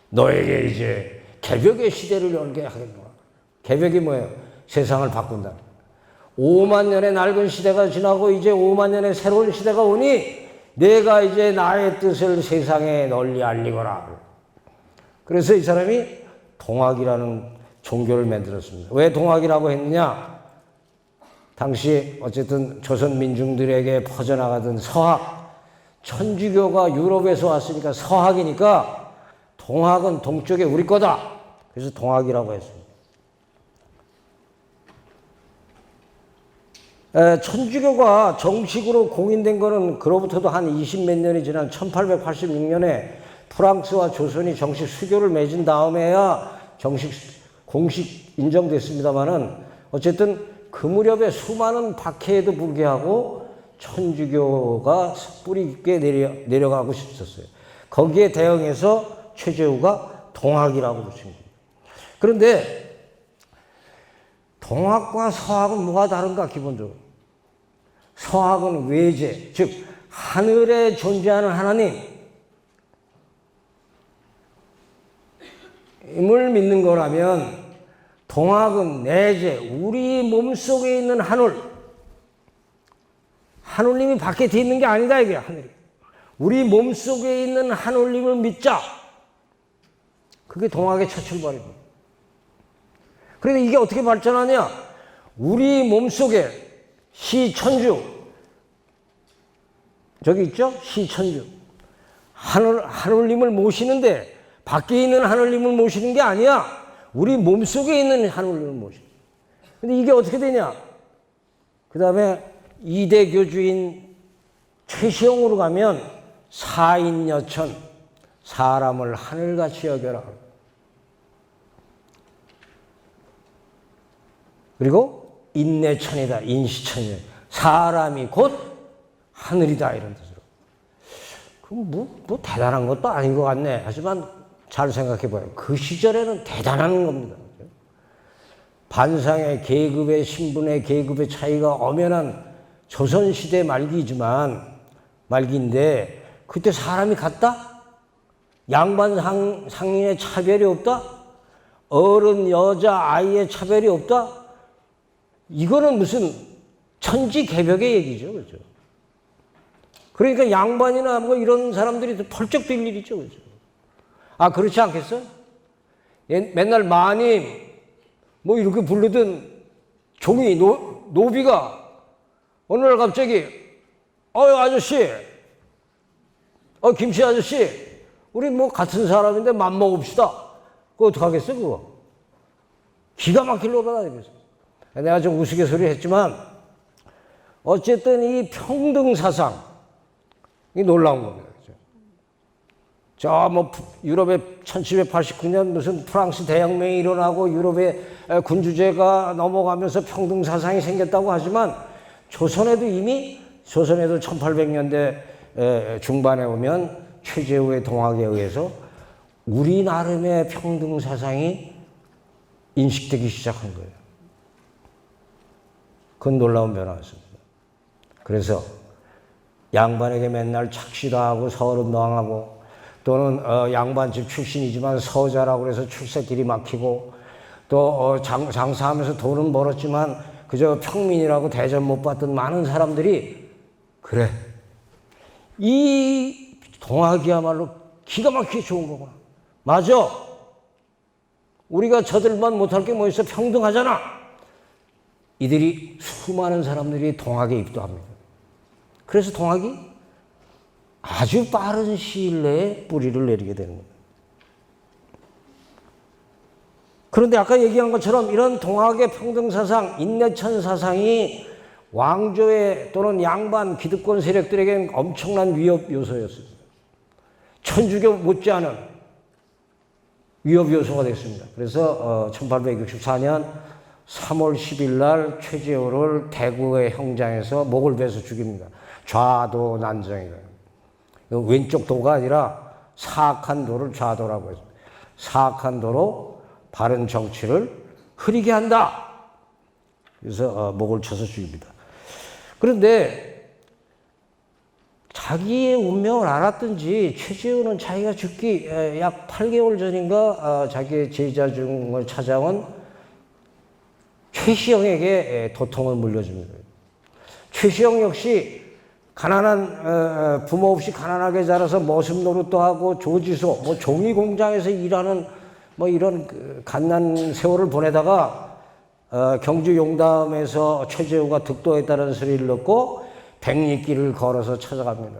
너에게 이제 개벽의 시대를 열게 하겠노라. 개벽이 뭐예요? 세상을 바꾼다. 5만 년의 낡은 시대가 지나고 이제 5만 년의 새로운 시대가 오니 내가 이제 나의 뜻을 세상에 널리 알리거라. 그래서 이 사람이 동학이라는 종교를 만들었습니다. 왜 동학이라고 했느냐? 당시 어쨌든 조선 민중들에게 퍼져나가던 서학, 천주교가 유럽에서 왔으니까 서학이니까 동학은 동쪽에 우리 거다. 그래서 동학이라고 했습니다. 천주교가 정식으로 공인된 거는 그로부터도 한 20몇 년이 지난 1886년에 프랑스와 조선이 정식 수교를 맺은 다음에야 공식 인정됐습니다만은 어쨌든 그 무렵에 수많은 박해에도 불구하고 천주교가 뿌리 깊게 내려가고 싶었어요. 거기에 대응해서 최재우가 동학이라고 붙인 겁니다. 그런데 동학과 서학은 뭐가 다른가 기본적으로? 서학은 외재, 즉 하늘에 존재하는 하나님을 믿는 거라면 동학은 내재, 우리 몸속에 있는 하늘님이 밖에 돼 있는 게 아니다 이게 하늘이. 우리 몸속에 있는 하늘님을 믿자. 그게 동학의 첫 출발입니다. 그런데 이게 어떻게 발전하냐? 우리 몸속에 시천주, 저기 있죠? 시천주. 하늘님을 모시는데 밖에 있는 하늘님을 모시는 게 아니야. 우리 몸속에 있는 하늘님을 모시는. 근데 이게 어떻게 되냐? 그 다음에 이대 교주인 최시영으로 가면 사인여천, 사람을 하늘같이 여겨라. 그리고 인내천이다. 인시천이다. 사람이 곧 하늘이다. 이런 뜻으로. 그럼 뭐 대단한 것도 아닌 것 같네. 하지만 잘 생각해봐요. 그 시절에는 대단한 겁니다. 반상의 계급의 신분의 계급의 차이가 엄연한 조선시대 말기인데 그때 사람이 같다? 양반 상인의 차별이 없다? 어른 여자 아이의 차별이 없다? 이거는 무슨 천지개벽의 얘기죠. 그렇죠? 그러니까 양반이나 뭐 이런 사람들이 펄쩍 뛸 일이죠. 그렇죠? 아, 그렇지 않겠어? 맨날 마님, 뭐 이렇게 부르던 종이, 노비가 어느 날 갑자기, 아저씨, 김씨 아저씨, 우리 뭐 같은 사람인데 맘먹읍시다. 그거 어떡하겠어, 그거? 기가 막힐 노릇하겠어. 내가 좀 우스갯소리 했지만 어쨌든 이 평등사상이 놀라운 겁니다. 저 뭐 유럽에 1789년 무슨 프랑스 대혁명이 일어나고 유럽에 군주제가 넘어가면서 평등사상이 생겼다고 하지만 조선에도 1800년대 중반에 오면 최재우의 동학에 의해서 우리 나름의 평등사상이 인식되기 시작한 거예요. 그건 놀라운 변화였습니다. 그래서 양반에게 맨날 착시도 하고 서른노왕하고 또는 양반집 출신이지만 서자라고 해서 출세길이 막히고 또 장사하면서 돈은 벌었지만 그저 평민이라고 대접 못 받던 많은 사람들이 그래 이 동학이야말로 기가 막히게 좋은 거구나. 맞아. 우리가 저들만 못할 게 뭐 있어. 평등하잖아. 이들이 수많은 사람들이 동학에 입도합니다. 그래서 동학이 아주 빠른 시일 내에 뿌리를 내리게 되는 겁니다. 그런데 아까 얘기한 것처럼 이런 동학의 평등사상, 인내천 사상이 왕조의 또는 양반 기득권 세력들에게는 엄청난 위협 요소였습니다. 천주교 못지않은 위협 요소가 됐습니다. 그래서 1864년 3월 10일 날 최재호를 대구의 형장에서 목을 베서 죽입니다. 좌도 난정이다. 왼쪽 도가 아니라 사악한 도를 좌도라고 했습니다. 사악한 도로 바른 정치를 흐리게 한다. 그래서 목을 쳐서 죽입니다. 그런데 자기의 운명을 알았든지 최재우는 자기가 죽기 약 8개월 전인가 자기의 제자 중을 찾아온 최시영에게 도통을 물려줍니다. 최시영 역시 가난한 부모 없이 가난하게 자라서 머슴 노릇도 하고 조지소, 뭐 종이 공장에서 일하는 뭐 이런 갓난 세월을 보내다가 경주 용담에서 최재우가 득도했다는 소리를 듣고 백리길을 걸어서 찾아갑니다.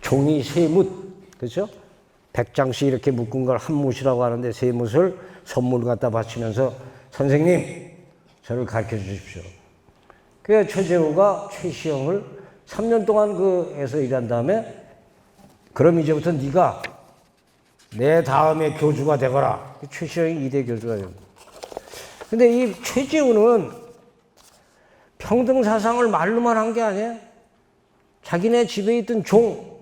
종이 세뭇, 그렇죠? 100장씩 이렇게 묶은 걸 한뭇이라고 하는데 세뭇을 선물 갖다 바치면서 선생님, 저를 가르쳐 주십시오. 그래서 최재우가 최시영을 3년 동안 그에서 일한 다음에 그럼 이제부터 네가 내 다음에 교주가 되거라. 최시영이 2대 교주가 됩니다. 근데 이 최재우는 평등사상을 말로만 한 게 아니에요. 자기네 집에 있던 종,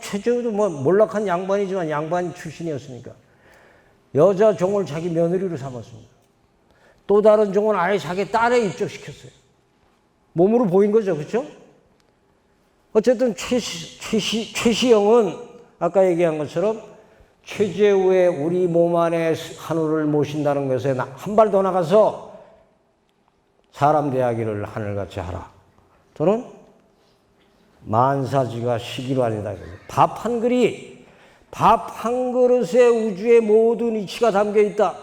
최재우도 뭐 몰락한 양반이지만 양반 출신이었으니까 여자 종을 자기 며느리로 삼았습니다. 또 다른 종은 아예 자기 딸에 입적시켰어요. 몸으로 보인 거죠, 그렇죠? 어쨌든 최시영은 아까 얘기한 것처럼 최재우의 우리 몸 안에 하늘을 모신다는 것에 한 발 더 나가서 사람 대하기를 하늘같이 하라. 또는 만사지가 시기로아니다. 밥 한 그릇에 우주의 모든 이치가 담겨 있다.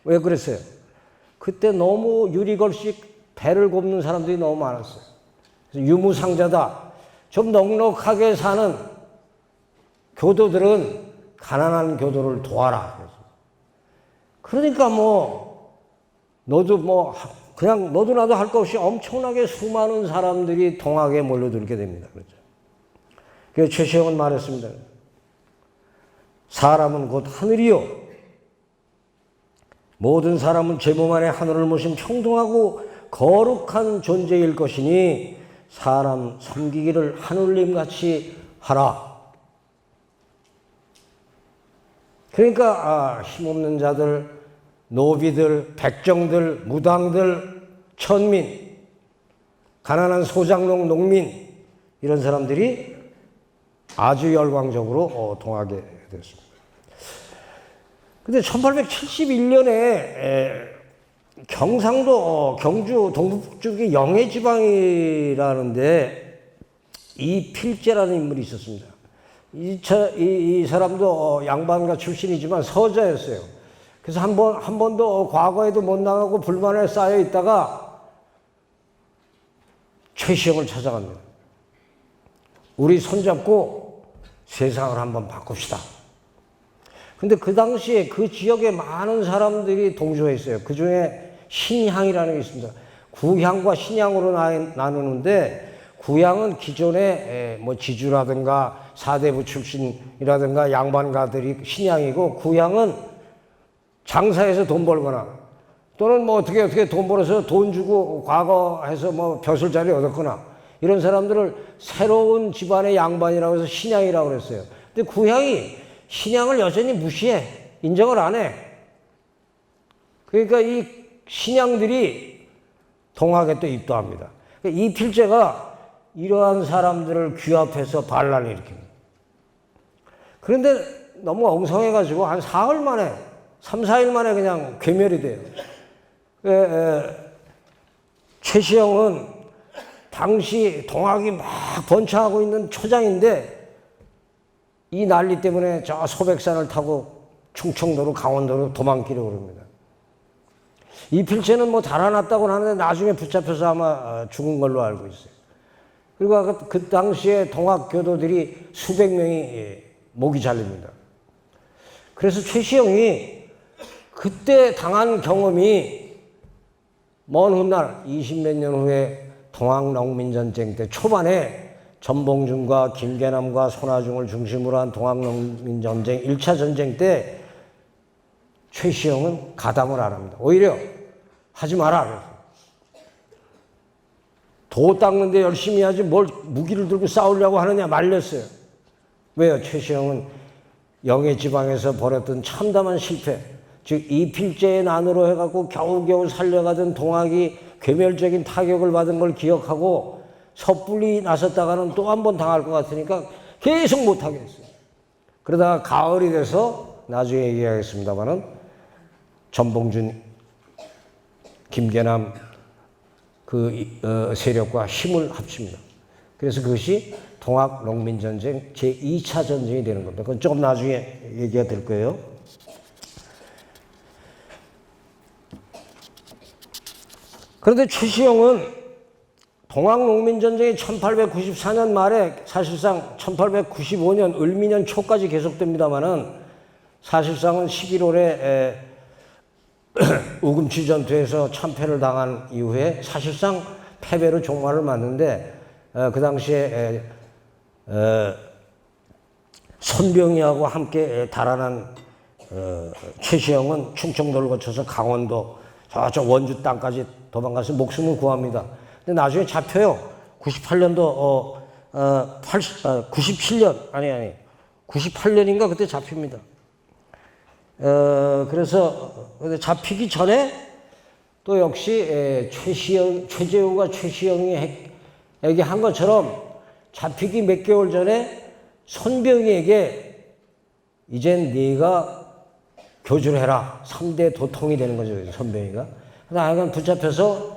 왜 그랬어요? 그때 너무 유리걸씩 배를 굽는 사람들이 너무 많았어요. 그래서 유무상자다. 좀 넉넉하게 사는 교도들은 가난한 교도를 도와라. 그러니까 너도 그냥 너도 나도 할 것 없이 엄청나게 수많은 사람들이 동학에 몰려들게 됩니다. 그렇죠. 그래서 최시영은 말했습니다. 사람은 곧 하늘이요. 모든 사람은 제 몸 안에 하늘을 모신 평등하고 거룩한 존재일 것이니 사람 섬기기를 하늘님같이 하라. 그러니까 힘없는 자들, 노비들, 백정들, 무당들, 천민, 가난한 소장농, 농민 이런 사람들이 아주 열광적으로 동하게 됐습니다. 근데 1871년에 경상도 경주 동북 쪽이 영해지방이라는데 이필제라는 인물이 있었습니다. 이 사람도 양반가 출신이지만 서자였어요. 그래서 한 번도 과거에도 못 나가고 불만에 쌓여 있다가 최시영을 찾아갑니다. 우리 손잡고 세상을 한번 바꿉시다. 근데 그 당시에 그 지역에 많은 사람들이 동조했어요. 그 중에 신향이라는 게 있습니다. 구향과 신향으로 나누는데 구향은 기존에 지주라든가 사대부 출신이라든가 양반가들이 신향이고 구향은 장사해서 돈 벌거나 또는 어떻게 돈 벌어서 돈 주고 과거해서 벼슬자리 얻었거나 이런 사람들을 새로운 집안의 양반이라고 해서 신향이라고 그랬어요. 근데 구향이 신향을 여전히 무시해. 인정을 안 해. 그러니까 이 신향들이 동학에 또 입도합니다. 그러니까 이 필제가 이러한 사람들을 규합해서 반란을 일으킵니다. 그런데 너무 엉성해가지고 한 4일 만에 3, 4일 만에 그냥 괴멸이 돼요. 최시영은 당시 동학이 막 번창하고 있는 초장인데 이 난리 때문에 저 소백산을 타고 충청도로 강원도로 도망기려고 합니다. 이 필체는 달아났다고 하는데 나중에 붙잡혀서 아마 죽은 걸로 알고 있어요. 그리고 그 당시에 동학 교도들이 수백 명이 목이 잘립니다. 그래서 최시영이 그때 당한 경험이 먼 훗날 20몇 년 후에 동학농민전쟁 때 초반에 전봉준과 김계남과 손아중을 중심으로 한 동학농민전쟁 1차 전쟁 때 최시영은 가담을 안 합니다. 오히려 하지 마라. 도 닦는데 열심히 하지 뭘 무기를 들고 싸우려고 하느냐 말렸어요. 왜요? 최시영은 영해 지방에서 벌였던 참담한 실패, 즉 이필제의 난으로 해갖고 겨우겨우 살려가던 동학이 괴멸적인 타격을 받은 걸 기억하고 섣불리 나섰다가는 또 한 번 당할 것 같으니까 계속 못하게 했어요. 그러다가 가을이 돼서 나중에 얘기하겠습니다만은 전봉준, 김계남 세력과 힘을 합칩니다. 그래서 그것이 동학-농민전쟁 제2차 전쟁이 되는 겁니다. 그건 조금 나중에 얘기가 될 거예요. 그런데 최시영은 동학농민전쟁이 1894년 말에 사실상 1895년 을미년 초까지 계속됩니다만은 사실상은 11월에 우금치 전투에서 참패를 당한 이후에 사실상 패배로 종말을 맞는데 그 당시에 손병희하고 함께 달아난 최시영은 충청도를 거쳐서 강원도 저쪽 원주 땅까지 도망가서 목숨을 구합니다. 근데 나중에 잡혀요. 98년도 98년인가 그때 잡힙니다. 그래서 잡히기 전에 또 역시 최재우가 최시영에게 한 것처럼 잡히기 몇 개월 전에 손병희에게 이젠 네가 교주를 해라. 3대 도통이 되는 거죠. 손병희가. 하여간 붙잡혀서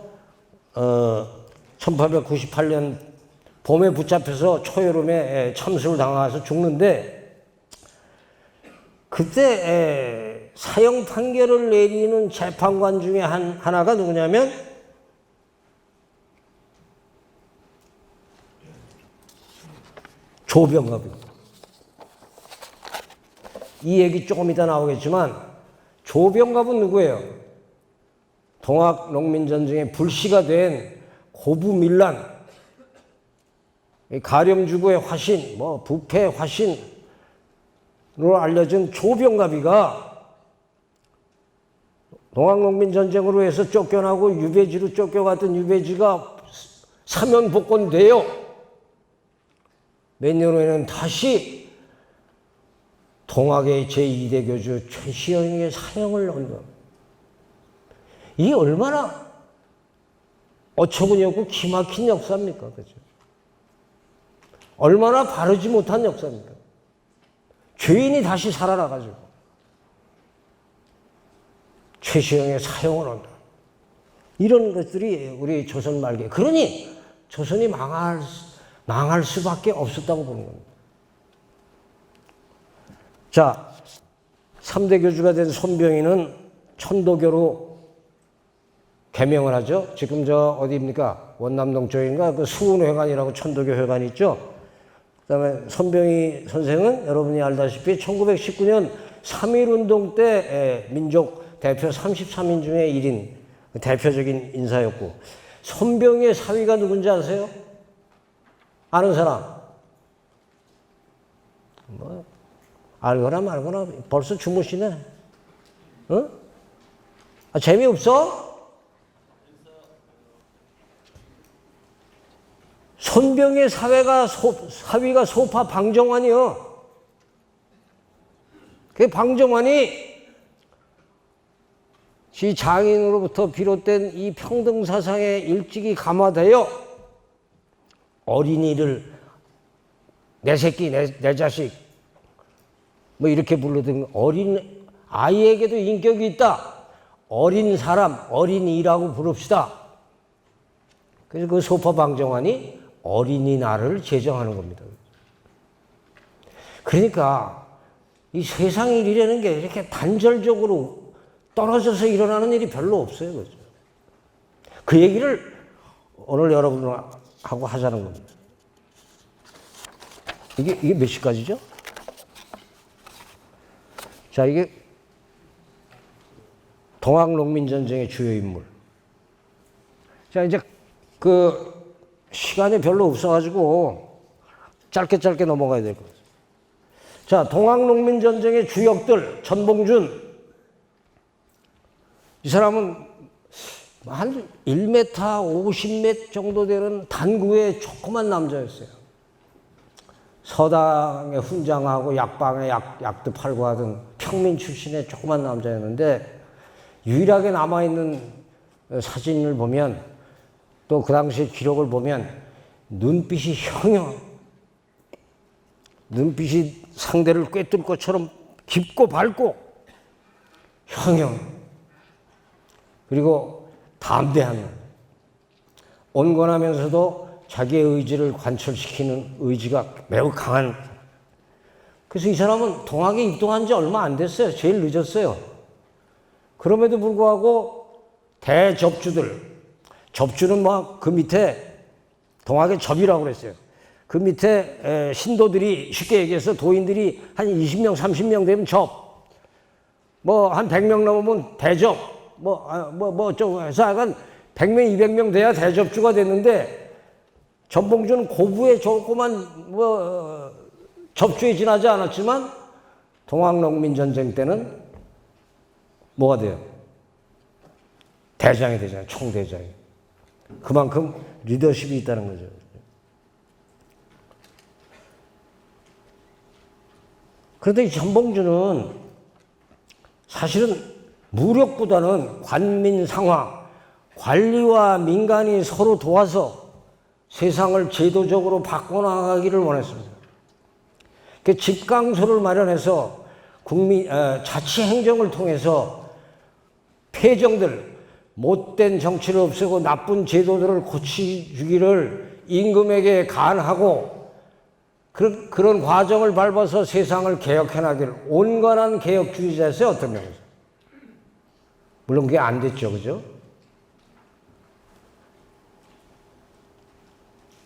1898년 봄에 붙잡혀서 초여름에 참수를 당해서 죽는데 그때 사형 판결을 내리는 재판관 중에 하나가 누구냐면 조병갑입니다. 이 얘기 조금 이따 나오겠지만 조병갑은 누구예요? 동학농민전쟁의 불씨가 된 고부밀란, 가렴주구의 화신, 부패의 화신으로 알려진 조병갑이가 동학농민전쟁으로 해서 쫓겨나고 유배지로 쫓겨갔던 유배지가 사면복권돼요. 몇 년 후에는 다시 동학의 제2대 교주 최시영에게 사형을 얻는 겁니다. 이게 얼마나 어처구니 없고 기막힌 역사입니까? 그죠? 얼마나 바르지 못한 역사입니까? 죄인이 다시 살아나가지고 최시영의 사형을 한다. 이런 것들이 우리 조선 말기에. 그러니 조선이 망할 수밖에 없었다고 보는 겁니다. 자, 3대 교주가 된 손병희는 천도교로 개명을 하죠. 지금 어디입니까? 원남동 쪽인가? 그 수운회관이라고 천도교 회관이 있죠. 그 다음에 손병희 선생은 여러분이 알다시피 1919년 3.1운동 때 민족 대표 33인 중에 1인, 대표적인 인사였고, 손병희의 사위가 누군지 아세요? 아는 사람? 알거나 말거나 벌써 주무시네. 어? 재미없어? 손병희의 사위가 소파 방정환이요. 그 방정환이 지 장인으로부터 비롯된 이 평등 사상에 일찍이 감화되어 어린이를 내 새끼, 내 자식 이렇게 부르던 어린 아이에게도 인격이 있다. 어린 사람, 어린이라고 부릅시다. 그래서 그 소파 방정환이 어린이날을 제정하는 겁니다. 그러니까 이 세상 일이라는 게 이렇게 단절적으로 떨어져서 일어나는 일이 별로 없어요. 그죠? 그 얘기를 오늘 여러분하고 하자는 겁니다. 이게 몇 시까지죠? 자, 이게 동학농민전쟁의 주요 인물. 자, 이제 시간이 별로 없어가지고 짧게 넘어가야 될 것 같아요. 자, 동학농민전쟁의 주역들, 전봉준. 이 사람은 한 1m 50몇 정도 되는 단구의 조그만 남자였어요. 서당에 훈장하고 약방에 약도 팔고 하던 평민 출신의 조그만 남자였는데 유일하게 남아있는 사진을 보면 또 그 당시 기록을 보면 눈빛이 형형, 눈빛이 상대를 꿰뚫을 것처럼 깊고 밝고 형형, 그리고 담대한, 온건하면서도 자기의 의지를 관철시키는 의지가 매우 강한. 그래서 이 사람은 동학에 입동한 지 얼마 안 됐어요. 제일 늦었어요. 그럼에도 불구하고 접주는 뭐 그 밑에 동학의 접이라고 그랬어요. 그 밑에 신도들이, 쉽게 얘기해서 도인들이 한 20명, 30명 되면 접, 뭐 한 100명 넘으면 대접, 어쩌고 해서 약간 100명, 200명 돼야 대접주가 됐는데, 전봉주는 고부에 조그만 접주에 지나지 않았지만 동학농민전쟁 때는 뭐가 돼요? 대장이 되잖아요. 총대장이. 그만큼 리더십이 있다는 거죠. 그런데 이 전봉주는 사실은 무력보다는 관민상화, 관리와 민간이 서로 도와서 세상을 제도적으로 바꿔나가기를 원했습니다. 그 집강소를 마련해서 자치행정을 통해서 폐정들, 못된 정치를 없애고 나쁜 제도들을 고치주기를 임금에게 간하고 그런 과정을 밟아서 세상을 개혁해나기를 온건한 개혁주의자였어요. 어떤 면에서. 물론 그게 안 됐죠. 그죠?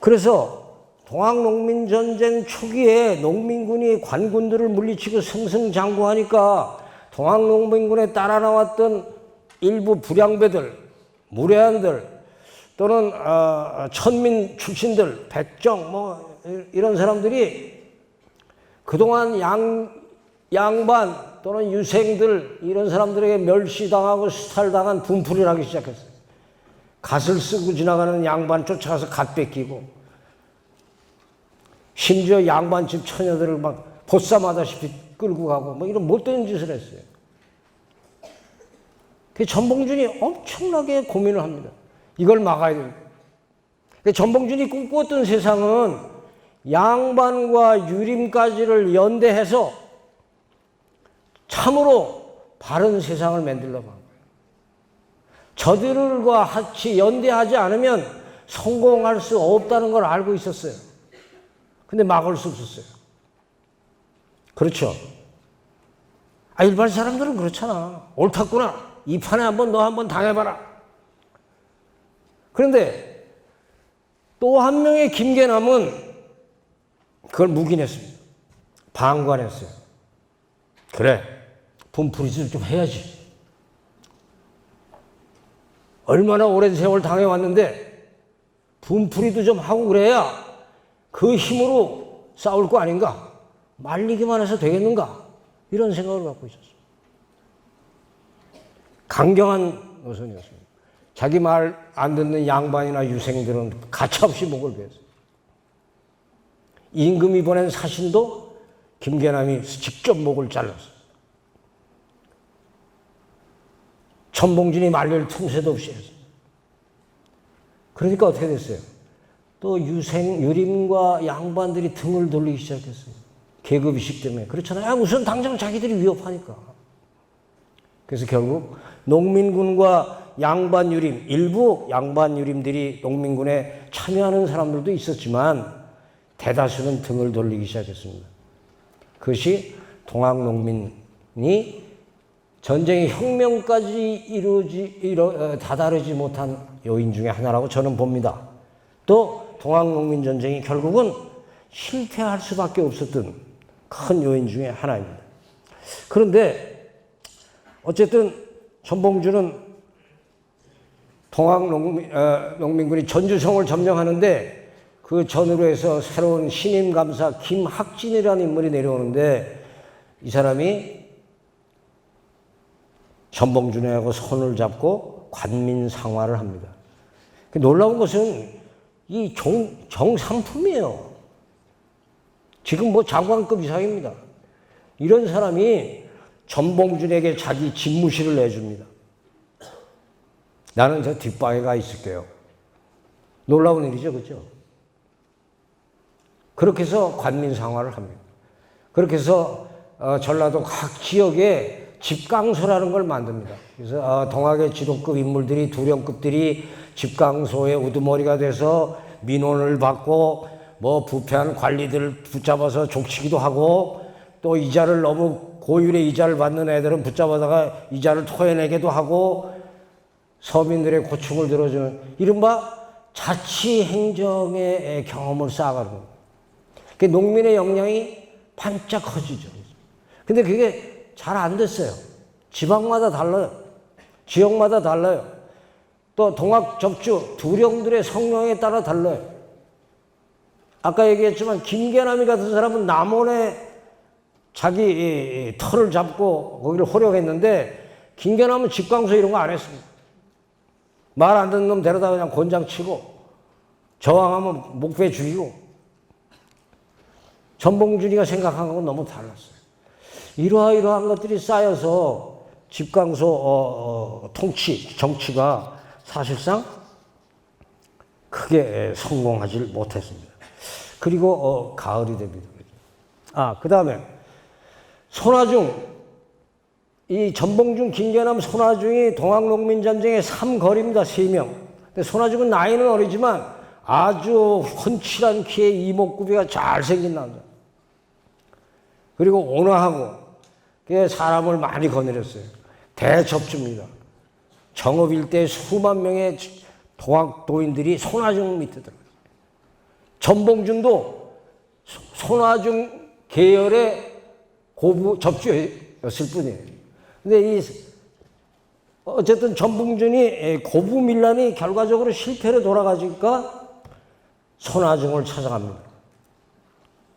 그래서 동학농민전쟁 초기에 농민군이 관군들을 물리치고 승승장구하니까 동학농민군에 따라 나왔던 일부 불량배들, 무례한들, 또는 천민 출신들, 백정 이런 사람들이 그동안 양반 또는 유생들 이런 사람들에게 멸시당하고 수탈당한 분풀이를 하기 시작했어요. 갓을 쓰고 지나가는 양반 쫓아가서 갓 뺏기고, 심지어 양반집 처녀들을 막 보쌈하다시피 끌고 가고 이런 못된 짓을 했어요. 그 전봉준이 엄청나게 고민을 합니다. 이걸 막아야 됩니다. 전봉준이 꿈꾸었던 세상은 양반과 유림까지를 연대해서 참으로 바른 세상을 만들려고 합니다. 저들과 같이 연대하지 않으면 성공할 수 없다는 걸 알고 있었어요. 근데 막을 수 없었어요. 그렇죠? 일반 사람들은 그렇잖아. 옳았구나. 이 판에 너 한번 당해봐라. 그런데 또 한 명의 김계남은 그걸 묵인했습니다. 방관했어요. 그래, 분풀이를 좀 해야지. 얼마나 오랜 세월 당해왔는데 분풀이도 좀 하고 그래야 그 힘으로 싸울 거 아닌가? 말리기만 해서 되겠는가? 이런 생각을 갖고 있었어요. 강경한 노선이었습니다. 자기 말 안 듣는 양반이나 유생들은 가차없이 목을 베었어요. 임금이 보낸 사신도 김계남이 직접 목을 잘랐어요. 전봉준이 말릴 틈새도 없이 했어요. 그러니까 어떻게 됐어요? 또 유림과 양반들이 등을 돌리기 시작했어요. 계급이식 때문에. 그렇잖아요. 우선 당장 자기들이 위협하니까. 그래서 결국 농민군과 양반유림, 일부 양반유림들이 농민군에 참여하는 사람들도 있었지만 대다수는 등을 돌리기 시작했습니다. 그것이 동학농민이 전쟁의 혁명까지 다다르지 못한 요인 중에 하나라고 저는 봅니다. 또 동학농민전쟁이 결국은 실패할 수밖에 없었던 큰 요인 중에 하나입니다. 그런데 어쨌든 전봉주는 동학농민군이 전주성을 점령하는데 그 전으로 해서 새로운 신임감사 김학진이라는 인물이 내려오는데 이 사람이 전봉준하고 손을 잡고 관민상화를 합니다. 놀라운 것은 이 정상품이에요. 지금 장관급 이상입니다. 이런 사람이 전봉준에게 자기 집무실을 내줍니다. 나는 저 뒷방에 가 있을게요. 놀라운 일이죠, 그렇죠? 그렇게 해서 관민상화를 합니다. 그렇게 해서 전라도 각 지역에 집강소라는 걸 만듭니다. 그래서 동학의 지도급 인물들이, 두령급들이 집강소의 우두머리가 돼서 민원을 받고 뭐 부패한 관리들을 붙잡아서 족치기도 하고, 또 이자를 너무 고율의 이자를 받는 애들은 붙잡아다가 이자를 토해내기도 하고, 서민들의 고충을 들어주는 이른바 자치행정의 경험을 쌓아가는 겁니다. 농민의 역량이 반짝 커지죠. 근데 그게 잘 안 됐어요. 지방마다 달라요. 지역마다 달라요. 또 동학 접주 두령들의 성향에 따라 달라요. 아까 얘기했지만 김계남이 같은 사람은 남원에 자기 터를 잡고 거기를 호령했는데, 김계남은 집강소 이런 거 안 했습니다. 말 안 듣는 놈 데려다 그냥 곤장 치고, 저항하면 목배 죽이고. 전봉준이가 생각한 건 너무 달랐어요. 이러한 것들이 쌓여서 집강소 통치, 정치가 사실상 크게 성공하지 못했습니다. 그리고 가을이 됩니다. 그 다음에 손아중, 이 전봉준, 김계남, 손아중이 동학농민전쟁의 3거리입니다. 3명. 근데 손아중은 나이는 어리지만 아주 훤칠한 키에 이목구비가 잘생긴 남자. 그리고 온화하고 사람을 많이 거느렸어요. 대접주입니다. 정읍 일대에 수만 명의 동학도인들이 손아중 밑에 들어가요. 전봉준도 손아중 계열의 고부 접주였을 뿐이에요. 근데 어쨌든 전봉준이 고부 밀란이 결과적으로 실패로 돌아가니까 손아중을 찾아갑니다.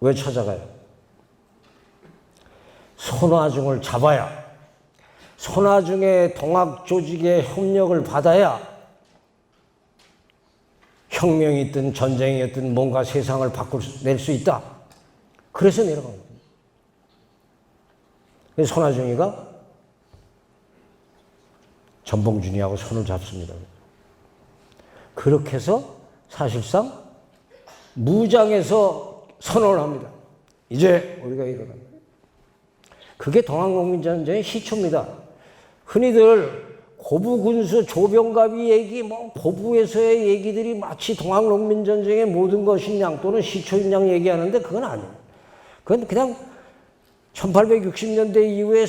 왜 찾아가요? 손아중을 잡아야, 손아중의 동학 조직의 협력을 받아야 혁명이 있든 전쟁이 있든 뭔가 세상을 바꿔낼 수 있다. 그래서 내려갑니다. 그래서 손아중이가 전봉준이하고 손을 잡습니다. 그렇게 해서 사실상 무장해서 선언을 합니다. 이제 우리가 일어납니다. 그게 동학농민전쟁의 시초입니다. 흔히들 고부군수 조병갑이 얘기, 고부에서의 얘기들이 마치 동학농민전쟁의 모든 것인 양 또는 시초인 양 얘기하는데 그건 아니에요. 그건 그냥 1860년대 이후에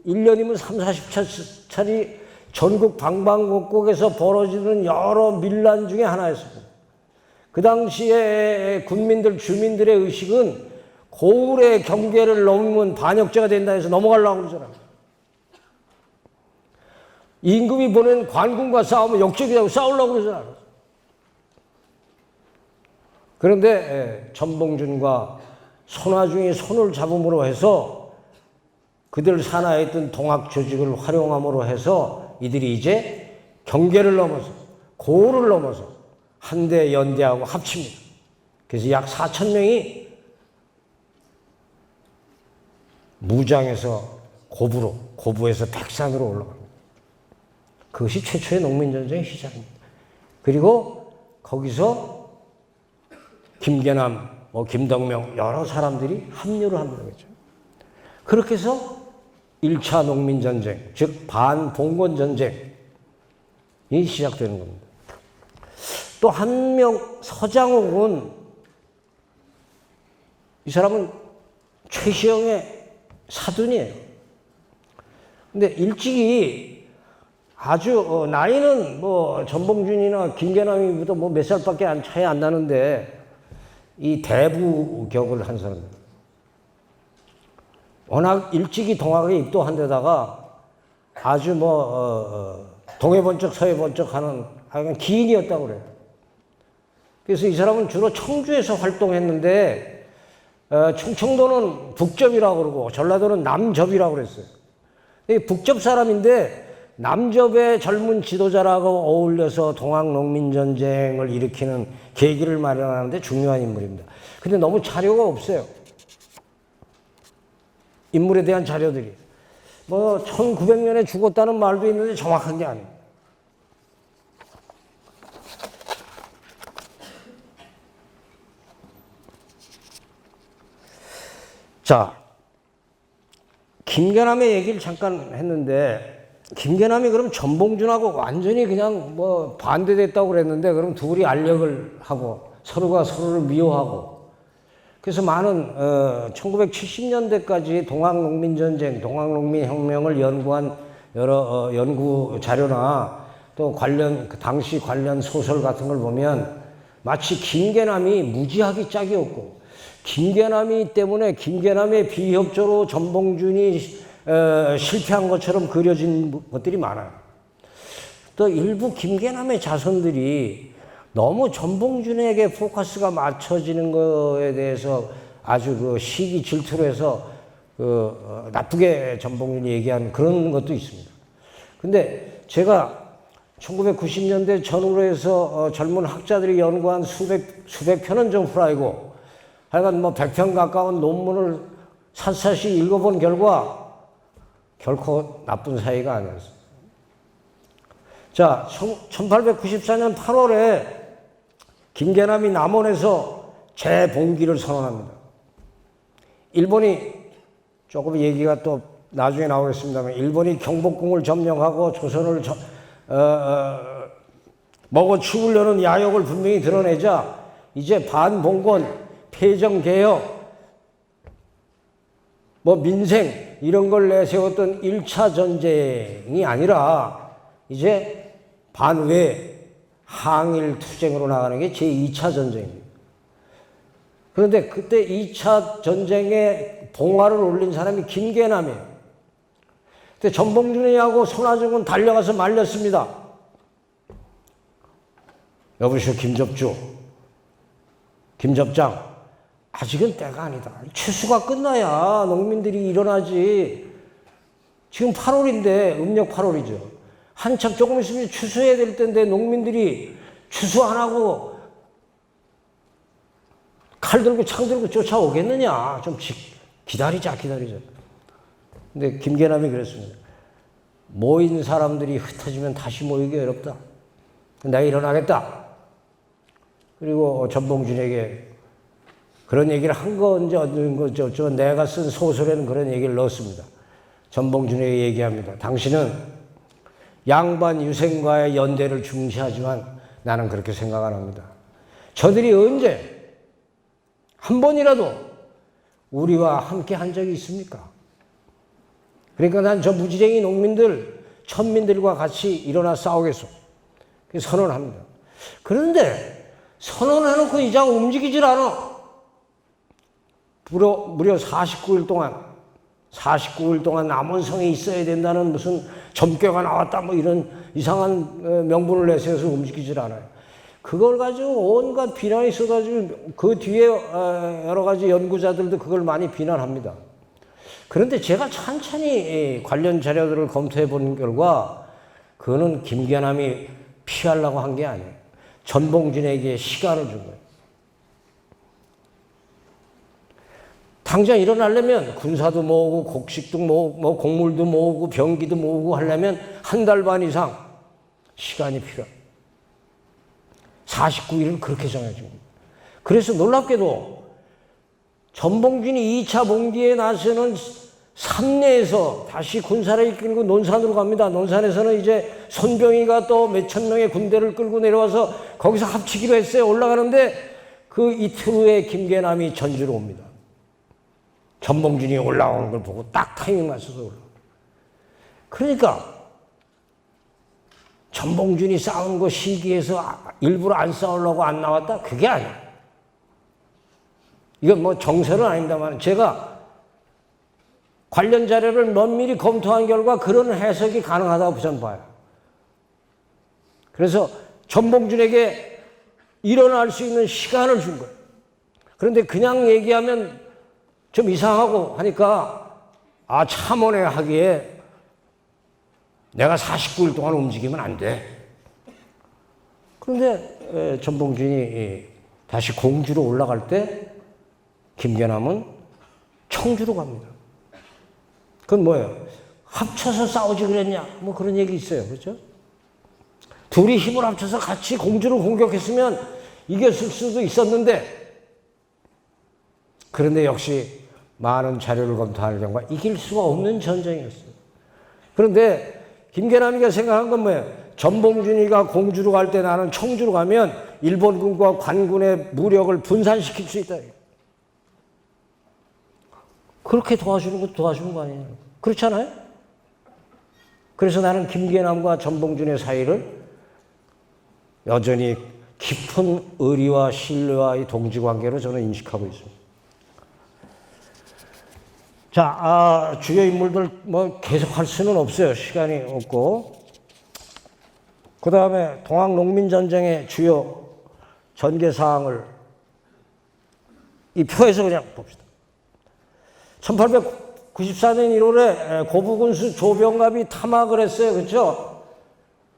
1년이면 30-40차례 전국 방방곡곡에서 벌어지는 여러 밀란 중에 하나였습니다. 그 당시에 군민들, 주민들의 의식은 고을의 경계를 넘으면 반역죄가 된다 해서 넘어가려고 그러잖아요. 임금이 보낸 관군과 싸우면 역적이라고 싸우려고 그러잖아요. 그런데 전봉준과 손아중이 손을 잡음으로 해서 그들 산하에 있던 동학 조직을 활용함으로 해서 이들이 이제 경계를 넘어서, 고을을 넘어서 한대 연대하고 합칩니다. 그래서 약 4,000명이 무장해서 고부에서 백산으로 올라갑니다. 그것이 최초의 농민전쟁의 시작입니다. 그리고 거기서 김계남, 김덕명 여러 사람들이 합류를 합니다. 그렇죠? 그렇게 해서 1차 농민전쟁, 즉 반봉건전쟁이 시작되는 겁니다. 또 한 명, 서장욱은, 이 사람은 최시영의 사돈이에요. 근데 일찍이 아주 나이는 전봉준이나 김계남이보다 몇 살밖에 차이 안 나는데 이 대부격을 한 사람입니다. 워낙 일찍이 동학에 입도한 데다가 아주 동해 번쩍 서해 번쩍 하는 하여간 기인이었다고 그래요. 그래서 이 사람은 주로 청주에서 활동했는데 충청도는 북접이라고 그러고 전라도는 남접이라고 그랬어요. 북접 사람인데 남접의 젊은 지도자라고 어울려서 동학농민전쟁을 일으키는 계기를 마련하는데 중요한 인물입니다. 근데 너무 자료가 없어요. 인물에 대한 자료들이. 뭐 1900년에 죽었다는 말도 있는데 정확한 게 아니에요. 자, 김계남의 얘기를 잠깐 했는데, 김계남이 그럼 전봉준하고 완전히 그냥 뭐 반대됐다고 그랬는데, 그럼 둘이 알력을 하고 서로가 서로를 미워하고, 그래서 많은 1970년대까지 동학농민전쟁, 동학농민혁명을 연구한 여러 연구 자료나 또 관련 그 당시 관련 소설 같은 걸 보면 마치 김계남이 무지하기 짝이 없고, 김계남이 때문에 김계남의 비협조로 전봉준이 실패한 것처럼 그려진 것들이 많아요. 또 일부 김계남의 자손들이 너무 전봉준에게 포커스가 맞춰지는 거에 대해서 아주 그 시기 질투로 해서 나쁘게 전봉준이 얘기하는 그런 것도 있습니다. 근데 제가 1990년대 전후로 해서 젊은 학자들이 연구한 수백 편은 좀 후라이고, 하여간 뭐 100편 가까운 논문을 샅샅이 읽어본 결과 결코 나쁜 사이가 아니었어요. 자, 1894년 8월에 김계남이 남원에서 재봉기를 선언합니다. 일본이, 조금 얘기가 또 나중에 나오겠습니다만, 일본이 경복궁을 점령하고 조선을 먹어 치우려는 야욕을 분명히 드러내자 이제 반봉건, 폐정개혁, 뭐 민생 이런 걸 내세웠던 1차 전쟁이 아니라 이제 반외 항일 투쟁으로 나가는 게 제2차 전쟁입니다. 그런데 그때 2차 전쟁에 봉화를 올린 사람이 김계남이에요. 그때 전봉준이하고 손아정은 달려가서 말렸습니다. 여보시오 김접주, 김접장, 아직은 때가 아니다. 추수가 끝나야 농민들이 일어나지. 지금 8월인데, 음력 8월이죠. 한참 조금 있으면 추수해야 될 텐데 농민들이 추수 안 하고 칼 들고 창 들고 쫓아오겠느냐. 좀 기다리자. 근데 김계남이 그랬습니다. 모인 사람들이 흩어지면 다시 모이기 어렵다. 내가 일어나겠다. 그리고 전봉준에게 그런 얘기를 한 건지 내가 쓴 소설에는 그런 얘기를 넣었습니다. 전봉준에게 얘기합니다. 당신은 양반 유생과의 연대를 중시하지만 나는 그렇게 생각 안 합니다. 저들이 언제 한 번이라도 우리와 함께 한 적이 있습니까? 그러니까 난 저 무지랭이 농민들, 천민들과 같이 일어나 싸우겠소. 선언합니다. 그런데 선언해놓고 이장 움직이질 않아. 무려 49일 동안 남원성에 있어야 된다는 무슨 점괘가 나왔다 뭐 이런 이상한 명분을 내세워서 움직이질 않아요. 그걸 가지고 온갖 비난이 쏟아지고 그 뒤에 여러 가지 연구자들도 그걸 많이 비난합니다. 그런데 제가 천천히 관련 자료들을 검토해 본 결과 그거는 김계남이 피하려고 한 게 아니에요. 전봉준에게 시간을 준 거예요. 당장 일어나려면 군사도 모으고 곡식도 모으고 뭐 곡물도 모으고 병기도 모으고 하려면 한 달 반 이상 시간이 필요해요. 49일을 그렇게 정해준 겁니다. 그래서 놀랍게도 전봉준이 2차 봉기에 나서는 삼내에서 다시 군사를 이끌고 논산으로 갑니다. 논산에서는 이제 손병희가 또 몇천 명의 군대를 끌고 내려와서 거기서 합치기로 했어요. 올라가는데 그 이틀 후에 김계남이 전주로 옵니다. 전봉준이 올라오는 걸 보고 딱 타이밍 맞춰서 올라옵니다. 그러니까 전봉준이 싸운 거 시기해서 일부러 안 싸우려고 안 나왔다? 그게 아니야. 이건 뭐 정설은 아닙니다만 제가 관련 자료를 면밀히 검토한 결과 그런 해석이 가능하다고 저는 봐요. 그래서 전봉준에게 일어날 수 있는 시간을 준 거예요. 그런데 그냥 얘기하면 좀 이상하고 하니까 참원회 하기에 내가 49일 동안 움직이면 안 돼. 그런데 전봉준이 다시 공주로 올라갈 때 김계남은 청주로 갑니다. 그건 뭐예요? 합쳐서 싸우지 그랬냐? 뭐 그런 얘기 있어요. 그렇죠? 둘이 힘을 합쳐서 같이 공주를 공격했으면 이겼을 수도 있었는데, 그런데 역시 많은 자료를 검토하는 결과 이길 수가 없는 전쟁이었어요. 그런데 김계남이가 생각한 건 뭐예요? 전봉준이가 공주로 갈 때 나는 청주로 가면 일본군과 관군의 무력을 분산시킬 수 있다. 그렇게 도와주는 것도 도와주는 거 아니에요? 그렇잖아요? 그래서 나는 김계남과 전봉준의 사이를 여전히 깊은 의리와 신뢰와의 동지관계로 저는 인식하고 있습니다. 자, 주요 인물들 뭐 계속 할 수는 없어요. 시간이 없고. 그 다음에 동학농민전쟁의 주요 전개사항을 이 표에서 그냥 봅시다. 1894년 1월에 고부군수 조병갑이 탐학을 했어요. 그렇죠?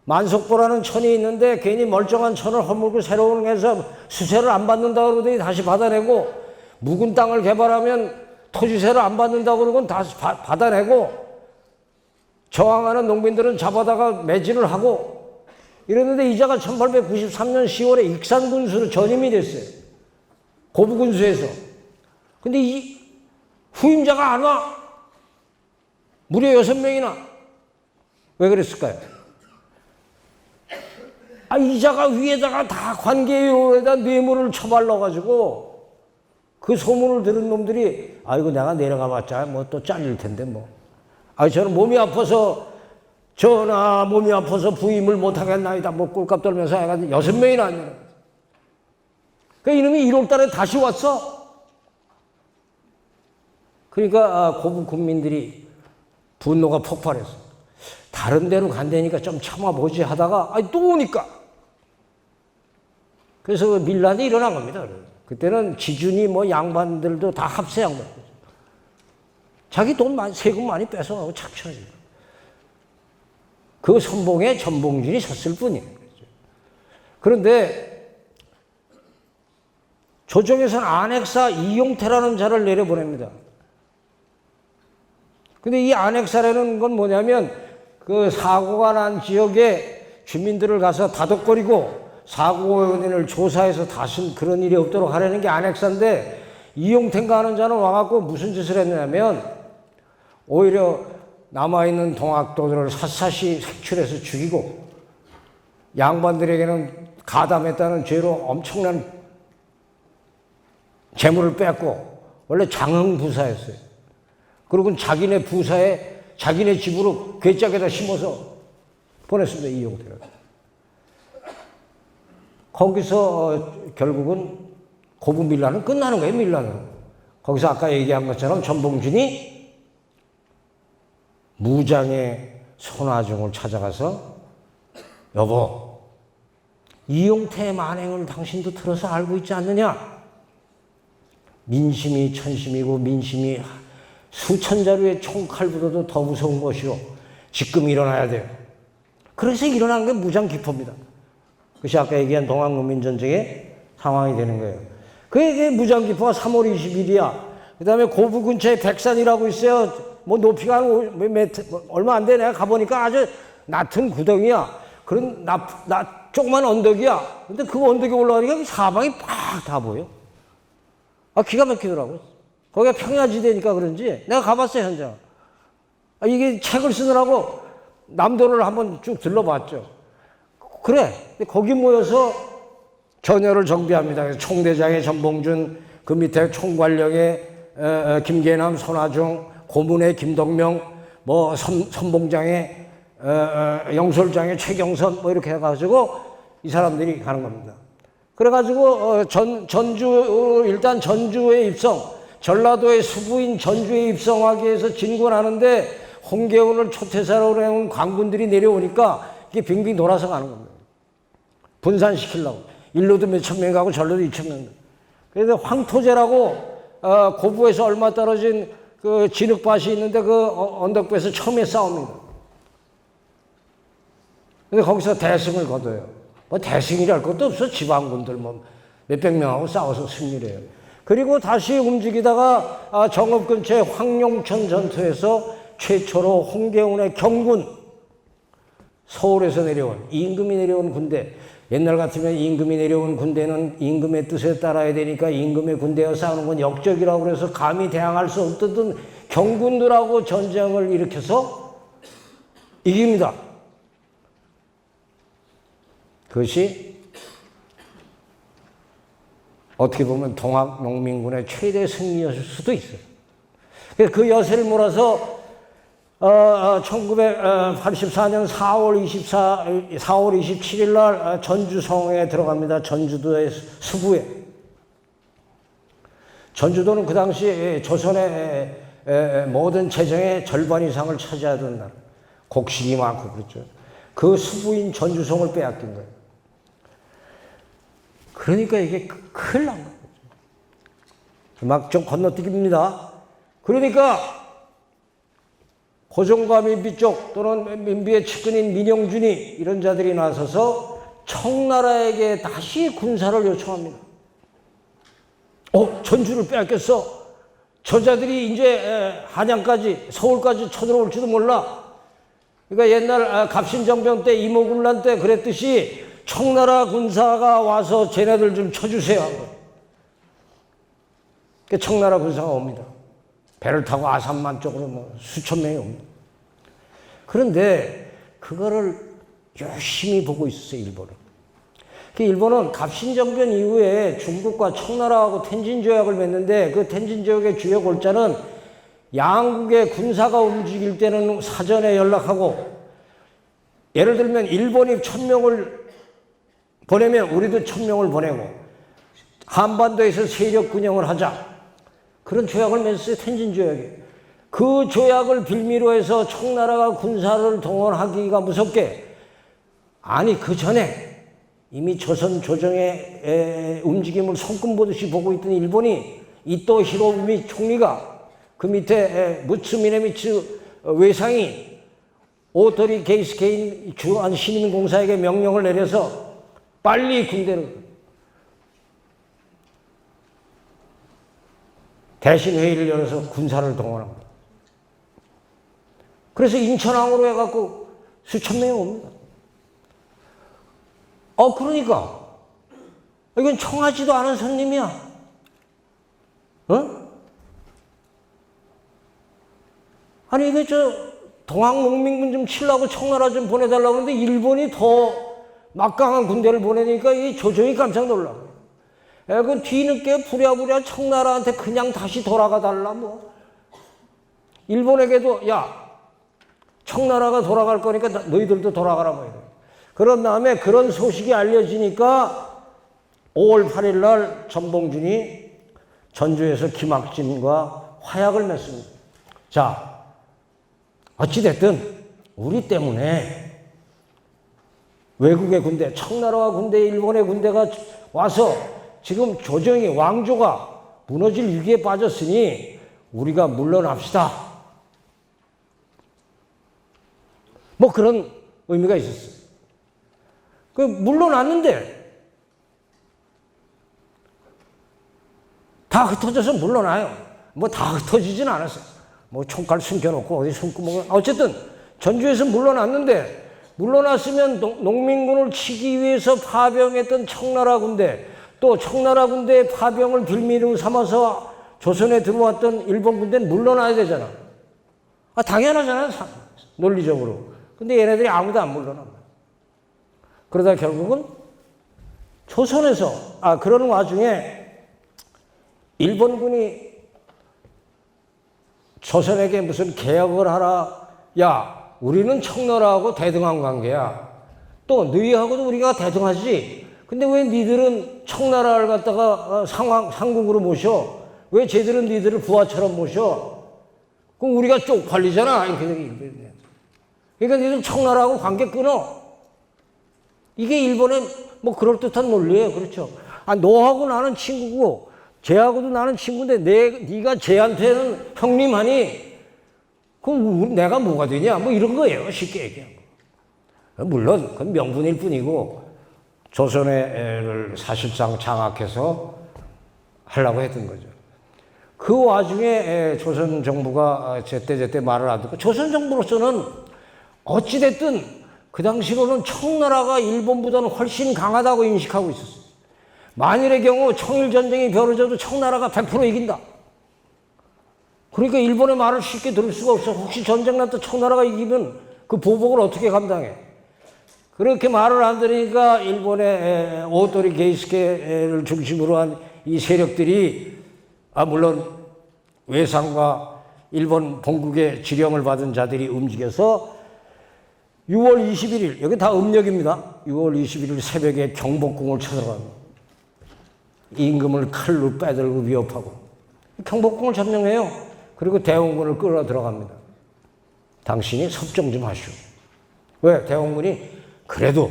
만석보라는 천이 있는데 괜히 멀쩡한 천을 허물고 새로운 해서 수세를 안 받는다고 그러더니 다시 받아내고, 묵은 땅을 개발하면 토지세를 안 받는다고 그러고 다시 받아내고, 저항하는 농민들은 잡아다가 매진을 하고 이랬는데, 이자가 1893년 10월에 익산군수로 전임이 됐어요. 고부군수에서. 근데 이 후임자가 안 와. 무려 6명이나. 왜 그랬을까요? 이자가 위에다가 다 관계위원회에다 뇌물을 처발라가지고 그 소문을 들은 놈들이, 이거 내가 내려가봤자 뭐 또 잘릴 텐데 뭐. 저는 몸이 아파서, 전하 몸이 아파서 부임을 못하겠나이다. 뭐 꼴값 떨면서 해가지고 6명이나 안 내려갔어. 그러니까 이놈이 1월 달에 다시 왔어. 그러니까 고부 군민들이 분노가 폭발했어. 다른 데로 간다니까 좀 참아보지 하다가 또 오니까. 그래서 밀란이 일어난 겁니다. 그때는 지준이 뭐 양반들도 다 합세 양반. 자기 돈 많이, 세금 많이 뺏어가고 착취하지. 그 선봉에 전봉준이 섰을 뿐이에요. 그런데 조정에서는 안핵사 이용태라는 자를 내려보냅니다. 근데 이 안핵사라는 건 뭐냐면, 그 사고가 난 지역에 주민들을 가서 다독거리고 사고 원인을 조사해서 다시 그런 일이 없도록 하려는 게 안핵사인데, 이용태인가 하는 자는 와갖고 무슨 짓을 했냐면, 오히려 남아있는 동학도들을 샅샅이 색출해서 죽이고, 양반들에게는 가담했다는 죄로 엄청난 재물을 뺏고, 원래 장흥부사였어요. 그리고 자기네 부사에 자기네 집으로 괴짝에다 심어서 보냈습니다. 이용태를. 거기서 결국은 고부 밀란은 끝나는 거예요. 밀란은. 거기서 아까 얘기한 것처럼 전봉준이 무장의 손아중을 찾아가서, 여보, 이용태의 만행을 당신도 들어서 알고 있지 않느냐? 민심이 천심이고 민심이 수천 자루의 총칼보다도 더 무서운 것이요. 지금 일어나야 돼요. 그래서 일어난 게 무장기포입니다. 그것이 아까 얘기한 동학농민전쟁의 상황이 되는 거예요. 그게 무장기포가 3월 20일이야. 그 다음에 고부 근처에 백산이라고 있어요. 뭐 높이가 한 얼마 안 돼. 내가 가보니까 아주 낮은 구덩이야. 그런 조그만 언덕이야. 근데 그 언덕에 올라가니까 사방이 팍 다 보여. 기가 막히더라고. 거기가 평야지대니까 그런지 내가 가봤어요, 현장. 이게 책을 쓰느라고 남도를 한번 쭉 들러봤죠. 그래. 거기 모여서 전열을 정비합니다. 그래서 총대장의 전봉준, 그 밑에 총괄령의 김계남, 손아중, 고문의 김덕명, 뭐 선봉장의 영솔장의 최경선, 뭐 이렇게 해가지고 이 사람들이 가는 겁니다. 그래가지고 일단 전주에 입성, 전라도의 수부인 전주에 입성하기 위해서 진군하는데 홍계훈을 초태사로 해온 관군들이 내려오니까 이게 빙빙 돌아서 가는 겁니다. 분산시키려고. 일로도 몇천 명 가고 전로도 2천 명. 그래서 황토제라고 고부에서 얼마 떨어진 그 진흙밭이 있는데 그 언덕배에서 처음에 싸웁니다. 근데 거기서 대승을 거둬요. 뭐 대승이랄 것도 없어. 지방군들 뭐 몇백 명하고 싸워서 승리를 해요. 그리고 다시 움직이다가 정읍 근처의 황룡천 전투에서 최초로 홍계훈의 경군, 서울에서 내려온 임금이 내려온 군대. 옛날 같으면 임금이 내려온 군대는 임금의 뜻에 따라야 되니까 임금의 군대와 싸우는 건 역적이라고 그래서 감히 대항할 수 없던 경군들하고 전쟁을 일으켜서 이깁니다. 그것이 어떻게 보면 동학농민군의 최대 승리였을 수도 있어요. 그 여세를 몰아서 1984년 4월 27일 날 전주성에 들어갑니다. 전주도의 수부에. 전주도는 그 당시 조선의 모든 재정의 절반 이상을 차지하던 나라. 곡식이 많고 그렇죠. 그 수부인 전주성을 빼앗긴 거예요. 그러니까 이게 큰일 난 거예요. 막 좀 건너뛰기입니다. 그러니까 고종과 민비 쪽 또는 민비의 측근인 민영준이 이런 자들이 나서서 청나라에게 다시 군사를 요청합니다. 전주를 빼앗겼어. 저 자들이 이제 한양까지 서울까지 쳐들어올지도 몰라. 그러니까 옛날 갑신정변 때 이모군란 때 그랬듯이 청나라 군사가 와서 쟤네들 좀 쳐주세요. 그러니까 청나라 군사가 옵니다. 배를 타고 아산만 쪽으로 수천 명이 옵니다. 그런데 그거를 열심히 보고 있었어요, 일본은. 일본은 갑신정변 이후에 중국과 청나라하고 텐진조약을 맺는데 그 텐진조약의 주요 골자는 양국의 군사가 움직일 때는 사전에 연락하고, 예를 들면 일본이 1000명을 보내면 우리도 1000명을 보내고 한반도에서 세력 균형을 하자. 그런 조약을 맺었어요, 텐진조약이. 그 조약을 빌미로 해서 청나라가 군사를 동원하기가 무섭게, 아니 그 전에 이미 조선 조정의 움직임을 손금보듯이 보고 있던 일본이 이토 히로부미 총리가 그 밑에 무츠미네미츠 외상이 오토리 게이스케인 주한 시민공사에게 명령을 내려서 빨리 군대를 대신 회의를 열어서 군사를 동원합니다. 그래서 인천항으로 해갖고 수천 명이 옵니다. 그러니까 이건 청하지도 않은 손님이야. 아니 이게 동학농민군 좀 치려고 청나라 좀 보내달라고 하는데 일본이 더 막강한 군대를 보내니까 이 조정이 깜짝 놀라고. 그 뒤늦게 부랴부랴 청나라한테 그냥 다시 돌아가 달라 뭐. 일본에게도 야 청나라가 돌아갈 거니까 너희들도 돌아가라 뭐. 그런 다음에 그런 소식이 알려지니까 5월 8일 날 전봉준이 전주에서 김학진과 화약을 맺습니다. 자, 어찌됐든 우리 때문에 외국의 군대, 청나라와 군대, 일본의 군대가 와서 지금 조정이, 왕조가 무너질 위기에 빠졌으니 우리가 물러납시다. 뭐 그런 의미가 있었어요. 물러났는데 다 흩어져서 물러나요. 뭐 다 흩어지진 않았어요. 뭐 총칼 숨겨놓고 어디 숨구멍을, 어쨌든 전주에서 물러났는데, 물러났으면 농민군을 치기 위해서 파병했던 청나라 군대, 또 청나라 군대의 파병을 빌미로 삼아서 조선에 들어왔던 일본 군대는 물러나야 되잖아. 당연하잖아요, 논리적으로. 근데 얘네들이 아무도 안 물러납니다. 그러다 결국은 조선에서, 그런 와중에 일본군이 조선에게 무슨 개혁을 하라. 야, 우리는 청나라하고 대등한 관계야. 또 너희하고도 우리가 대등하지. 근데 왜 니들은 청나라를 갖다가 상국으로 모셔? 왜 쟤들은 니들을 부하처럼 모셔? 그럼 우리가 쪽팔리잖아. 이렇게 얘기해요. 그러니까 니들 청나라하고 관계 끊어. 이게 일본의 뭐 그럴듯한 논리예요. 그렇죠? 너하고 나는 친구고 쟤하고도 나는 친구인데 네가 쟤한테는 형님하니 그럼 내가 뭐가 되냐? 뭐 이런 거예요. 쉽게 얘기하고. 물론 그건 명분일 뿐이고 조선의 애를 사실상 장악해서 하려고 했던 거죠. 그 와중에 조선 정부가 제때 말을 안 듣고, 조선 정부로서는 어찌됐든 그 당시로는 청나라가 일본보다는 훨씬 강하다고 인식하고 있었어요. 만일의 경우 청일전쟁이 벌어져도 청나라가 100% 이긴다. 그러니까 일본의 말을 쉽게 들을 수가 없어. 혹시 전쟁 났다 청나라가 이기면 그 보복을 어떻게 감당해? 그렇게 말을 안 들으니까 일본의 오토리 게이스케를 중심으로 한 이 세력들이, 물론 외상과 일본 본국의 지령을 받은 자들이 움직여서 6월 21일, 여기 다 음력입니다. 6월 21일 새벽에 경복궁을 쳐들어갑니다. 임금을 칼로 빼들고 위협하고 경복궁을 점령해요. 그리고 대원군을 끌어 들어갑니다. 당신이 섭정 좀 하시오. 왜? 대원군이 그래도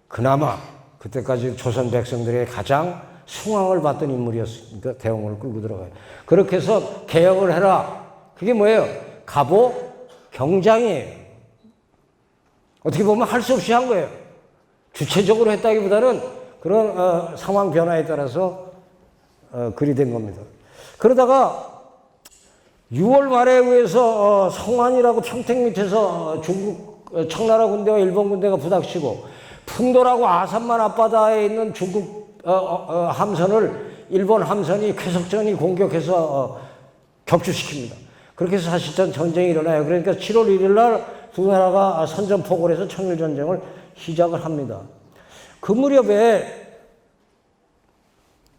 그나마 그때까지 조선 백성들의 가장 숭앙을 받던 인물이었으니까 대원군을 끌고 들어가요. 그렇게 해서 개혁을 해라. 그게 뭐예요? 갑오 경장이에요. 어떻게 보면 할 수 없이 한 거예요. 주체적으로 했다기보다는 그런 상황 변화에 따라서 그리 된 겁니다. 그러다가 6월 말에 의해서 성안이라고 평택 밑에서 중국 청나라 군대와 일본 군대가 부닥치고, 풍도라고 아산만 앞바다에 있는 중국 함선을 일본 함선이 쾌속전이 공격해서 격추시킵니다. 그렇게 해서 사실상 전쟁이 일어나요. 그러니까 7월 1일 날 두 나라가 선전포고를 해서 청일전쟁을 시작을 합니다. 그 무렵에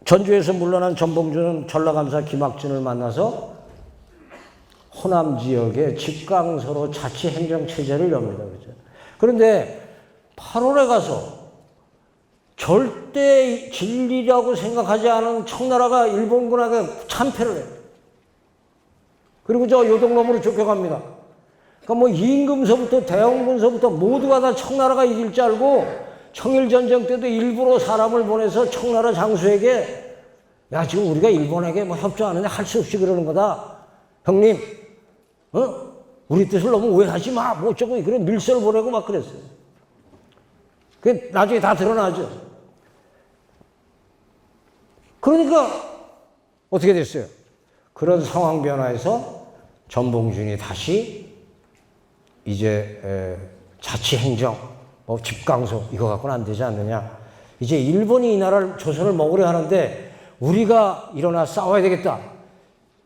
전주에서 물러난 전봉준은 전라감사 김학진을 만나서 호남 지역에 집강서로 자치행정체제를 엽니다. 그렇죠? 그런데 8월에 가서 절대 진리라고 생각하지 않은 청나라가 일본군에게 참패를 해요. 그리고 저 요동rom으로 쫓겨갑니다. 그러니까 뭐 임금서부터 대원군서부터 모두가 다 청나라가 이길 줄 알고 청일전쟁 때도 일부러 사람을 보내서 청나라 장수에게, 야, 지금 우리가 일본에게 뭐 협조하는데 할 수 없이 그러는 거다. 형님, 우리 뜻을 너무 오해하지 마. 뭐 어쩌고, 그런 밀서를 보내고 막 그랬어요. 그게 나중에 다 드러나죠. 그러니까 어떻게 됐어요? 그런 상황 변화에서 전봉준이 다시 이제 자치행정, 뭐 집강소 이거 갖고는 안 되지 않느냐. 이제 일본이 이 나라를, 조선을 먹으려 하는데 우리가 일어나 싸워야 되겠다.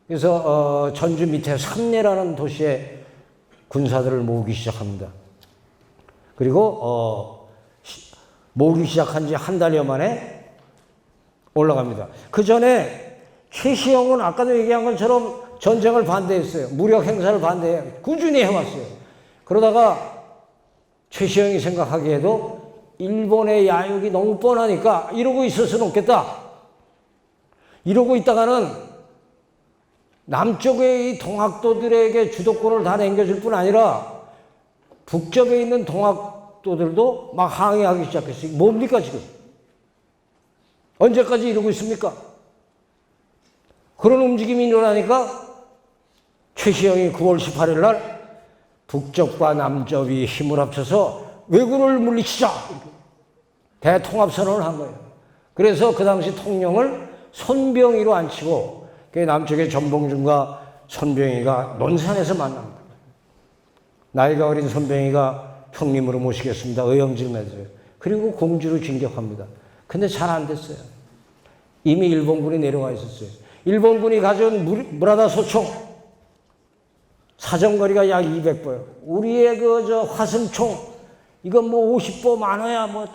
그래서 전주 밑에 삼내라는 도시에 군사들을 모으기 시작합니다. 그리고 모으기 시작한 지 한 달여 만에 올라갑니다. 그 전에 최시영은 아까도 얘기한 것처럼 전쟁을 반대했어요. 무력 행사를 반대해 꾸준히 해왔어요. 그러다가 최시영이 생각하기에도 일본의 야욕이 너무 뻔하니까 이러고 있을 수는 없겠다. 이러고 있다가는 남쪽의 이 동학도들에게 주도권을 다 남겨줄 뿐 아니라 북쪽에 있는 동학도들도 막 항의하기 시작했어요. 뭡니까 지금? 언제까지 이러고 있습니까? 그런 움직임이 일어나니까 최시영이 9월 18일 날 북쪽과 남쪽이 힘을 합쳐서 왜군을 물리치자, 대통합선언을 한 거예요. 그래서 그 당시 통령을 손병희로 앉히고, 남쪽의 전봉준과 손병희가 논산에서 만납니다. 나이가 어린 손병희가 형님으로 모시겠습니다. 의형질 맺어요. 그리고 공주로 진격합니다. 근데 잘 안 됐어요. 이미 일본군이 내려와 있었어요. 일본군이 가져온 무라다 소총, 사정거리가 약 200보예요. 우리의 화승총, 이건 뭐 50보 많아야 뭐,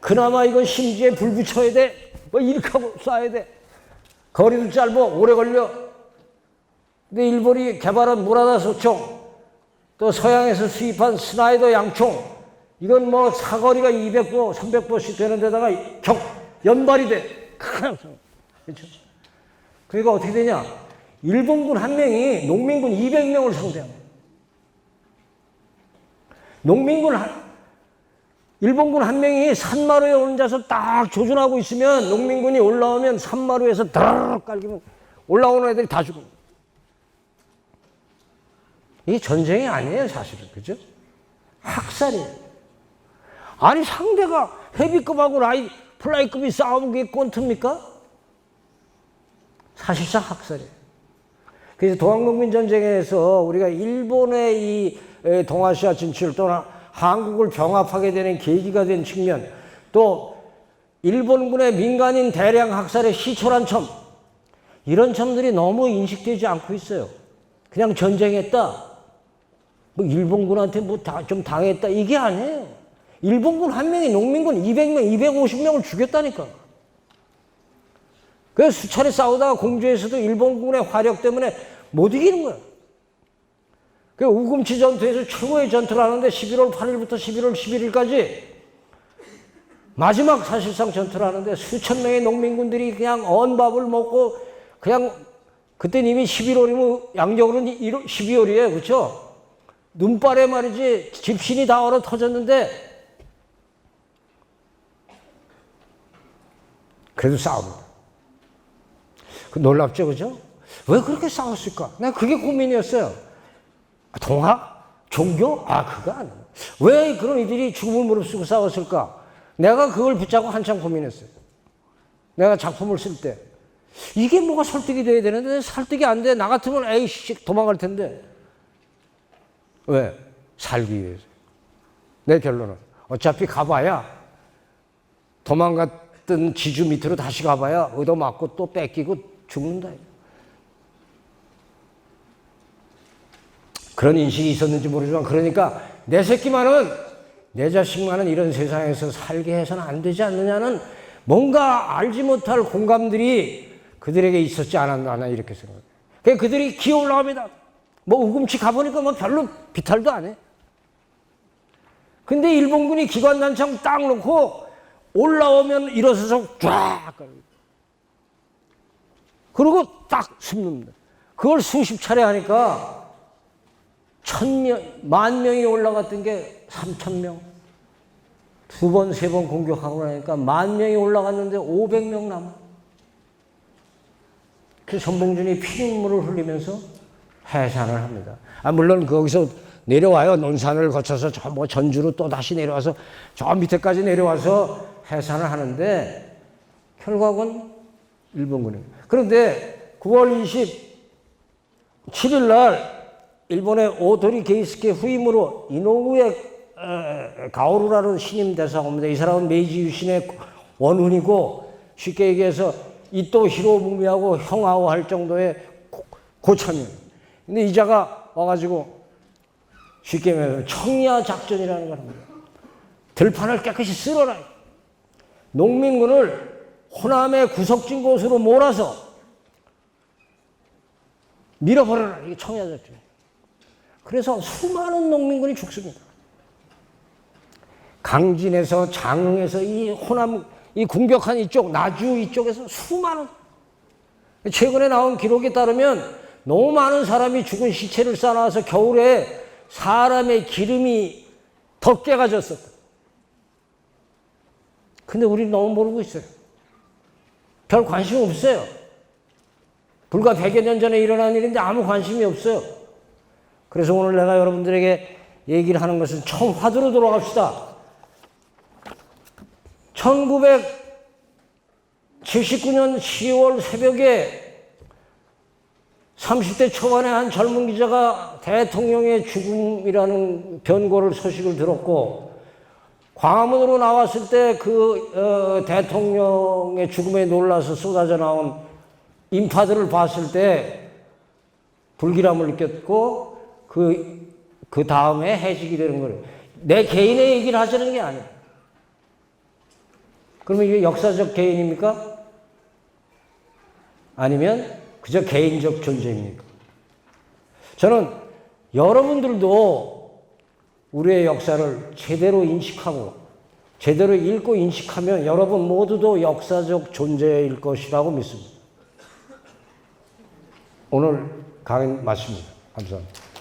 그나마 이건 심지에 불 붙여야 돼. 뭐 이렇게 하고 쏴야 돼. 거리도 짧아. 오래 걸려. 근데 일본이 개발한 무라다 소총, 또 서양에서 수입한 스나이더 양총, 이건 뭐 사거리가 200보, 300보씩 되는 데다가 연발이 돼. 그렇죠? 그러니까 어떻게 되냐? 일본군 한 명이 농민군 200명을 상대합니다. 일본군 한 명이 산마루에 혼자서 딱 조준하고 있으면 농민군이 올라오면 산마루에서 드르륵 깔기면 올라오는 애들이 다 죽습니다. 이게 전쟁이 아니에요, 사실은. 그죠? 학살이에요. 아니, 상대가 헤비급하고 플라이급이 싸우는 게 꼰트입니까? 사실상 학살이에요. 그래서 동학농민전쟁에서 우리가 일본의 이 동아시아 진출 또는 한국을 병합하게 되는 계기가 된 측면, 또 일본군의 민간인 대량 학살의 시초란 점, 이런 점들이 너무 인식되지 않고 있어요. 그냥 전쟁했다, 뭐 일본군한테 뭐 좀 당했다, 이게 아니에요. 일본군 한 명이 농민군 200명, 250명을 죽였다니까. 그래서 수차례 싸우다가 공주에서도 일본군의 화력 때문에 못 이기는 거야. 그 우금치 전투에서 최고의 전투를 하는데 11월 8일부터 11월 11일까지 마지막 사실상 전투를 하는데 수천 명의 농민군들이 그냥 언밥을 먹고, 그냥 그때는 이미 11월이면 양력으로는 12월이에요. 그렇죠? 눈발에 말이지 집신이 다 얼어 터졌는데 그래도 싸웁니다. 놀랍죠, 그죠? 왜 그렇게 싸웠을까? 난 그게 고민이었어요. 동학? 종교? 그거 아니에요. 왜 그런 이들이 죽음을 무릅쓰고 싸웠을까? 내가 그걸 붙잡고 한참 고민했어요. 내가 작품을 쓸 때. 이게 뭐가 설득이 돼야 되는데 설득이 안 돼. 나 같으면 에이씨 도망갈 텐데. 왜? 살기 위해서. 내 결론은 어차피 가봐야, 도망갔던 지주 밑으로 다시 가봐야 얻어맞고 또 뺏기고 죽는다. 그런 인식이 있었는지 모르지만, 그러니까 내 새끼만은, 내 자식만은 이런 세상에서 살게 해서는 안 되지 않느냐는 뭔가 알지 못할 공감들이 그들에게 있었지 않았나, 이렇게 생각해요. 그러니까 그들이 기어 올라갑니다. 뭐 우금치 가보니까 뭐 별로 비탈도 안 해. 근데 일본군이 기관단창 딱 놓고 올라오면 일어서서 쫙, 그리고 딱 숨는다. 그걸 수십 차례 하니까 1000명, 10,000명이 올라갔던 게 3,000명. 2번, 3번 공격하고 나니까 10,000명이 올라갔는데 500명 남아. 그래서 선봉준이 피눈물을 흘리면서 해산을 합니다. 물론 거기서 내려와요. 논산을 거쳐서 저 뭐 전주로 또 다시 내려와서 저 밑에까지 내려와서 해산을 하는데 결국은 일본군입니다. 그런데 9월 27일 날 일본의 오토리 게이스케 후임으로 이노우에 가오루라는 신임 대사가 옵니다. 이 사람은 메이지 유신의 원훈이고, 쉽게 얘기해서 이토 히로부미하고 형하고 할 정도의 고참이에요. 근데 이자가 와가지고 쉽게 말해서 청야 작전이라는 걸 합니다. 들판을 깨끗이 쓸어라. 농민군을 호남의 구석진 곳으로 몰아서 밀어버려라. 이게 청야 작전. 그래서 수많은 농민군이 죽습니다. 강진에서, 장흥에서, 이 호남, 이 궁벽한 이쪽, 나주 이쪽에서 수많은, 최근에 나온 기록에 따르면 너무 많은 사람이 죽은 시체를 쌓아놔서 겨울에 사람의 기름이 덮개가 졌었다. 근데 우리는 너무 모르고 있어요. 별 관심 없어요. 불과 100여 년 전에 일어난 일인데 아무 관심이 없어요. 그래서 오늘 내가 여러분들에게 얘기를 하는 것은 청화도로 돌아갑시다. 1979년 10월 새벽에 30대 초반의 한 젊은 기자가 대통령의 죽음이라는 변고를 소식을 들었고, 광화문으로 나왔을 때 그 대통령의 죽음에 놀라서 쏟아져 나온 인파들을 봤을 때 불길함을 느꼈고, 그 다음에 해직이 되는 거예요. 내 개인의 얘기를 하자는 게 아니에요. 그러면 이게 역사적 개인입니까? 아니면 그저 개인적 존재입니까? 저는 여러분들도 우리의 역사를 제대로 인식하고 제대로 읽고 인식하면 여러분 모두도 역사적 존재일 것이라고 믿습니다. 오늘 강의 마칩니다. 감사합니다.